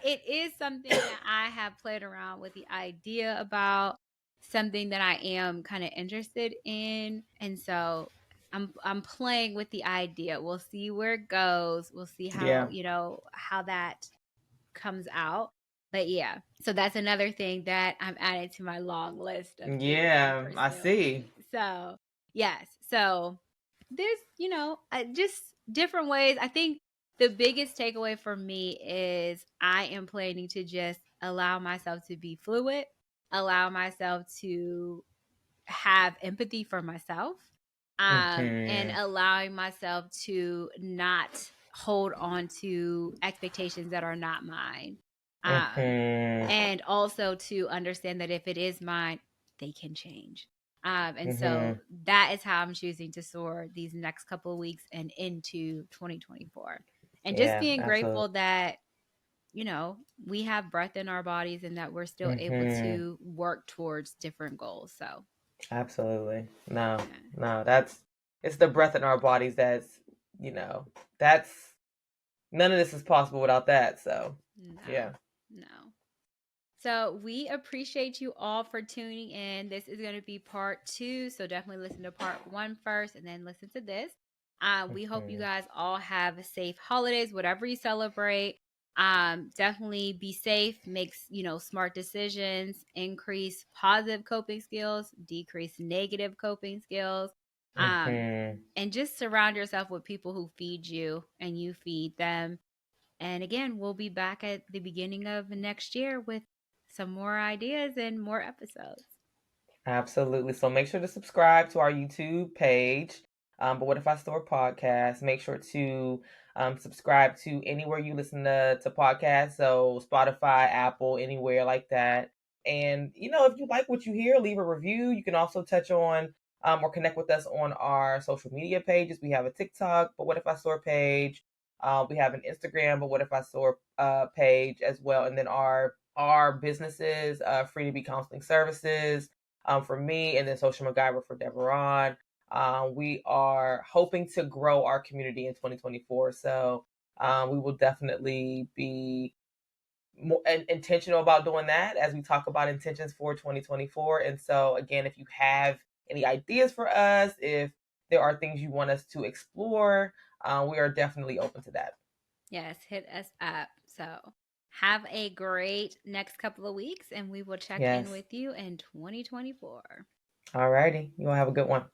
it is something that I have played around with the idea about, something that I am kind of interested in, and so I'm playing with the idea. We'll see where it goes. We'll see how Yeah. how that comes out. But yeah, so that's another thing that I'm adding to my long list of things I'm Yeah, I see. pursuing. So, yes. So, there's, just different ways. I think the biggest takeaway for me is I am planning to just allow myself to be fluid, allow myself to have empathy for myself, and Mhm. allowing myself to not hold on to expectations that are not mine. Um, Mhm. and also to understand that if it is mine, they can change. And so Mhm. that is how I'm choosing to soar these next couple of weeks and into 2024. And just Yeah, being absolutely. grateful that, we have breath in our bodies and that we're still able Mhm. to work towards different goals. So, Absolutely. No. yeah. No, that's it's the breath in our bodies you know, that's none of this is possible without that. So, No, yeah. no. So we appreciate you all for tuning in. This is going to be part two. So definitely listen to part one first and then listen to this. We hope you Mhm. guys all have safe holidays, whatever you celebrate. Definitely be safe, makes, smart decisions, increase positive coping skills, decrease negative coping skills. Um, Mhm. and just surround yourself with people who feed you and you feed them. And again, we'll be back at the beginning of next year with some more ideas and more episodes. Absolutely. So make sure to subscribe to our YouTube page. But what if I store podcast? Make sure to subscribe to anywhere you listen to podcasts. So Spotify, Apple, anywhere like that. And if you like what you hear, leave a review. You can also touch on or connect with us on our social media pages. We have a TikTok, but what if I store page? We have an Instagram, but what if I store page as well. And then our businesses, Free to Be Counseling Services for me, and then Social MacGyver for Deveron. We are hoping to grow our community in 2024. So we will definitely be more intentional about doing that as we talk about intentions for 2024. And so, again, if you have any ideas for us, if there are things you want us to explore, we are definitely open to that. Yes, hit us up. So have a great next couple of weeks, and we will check in Yes. with you in 2024. All righty. You all have a good one.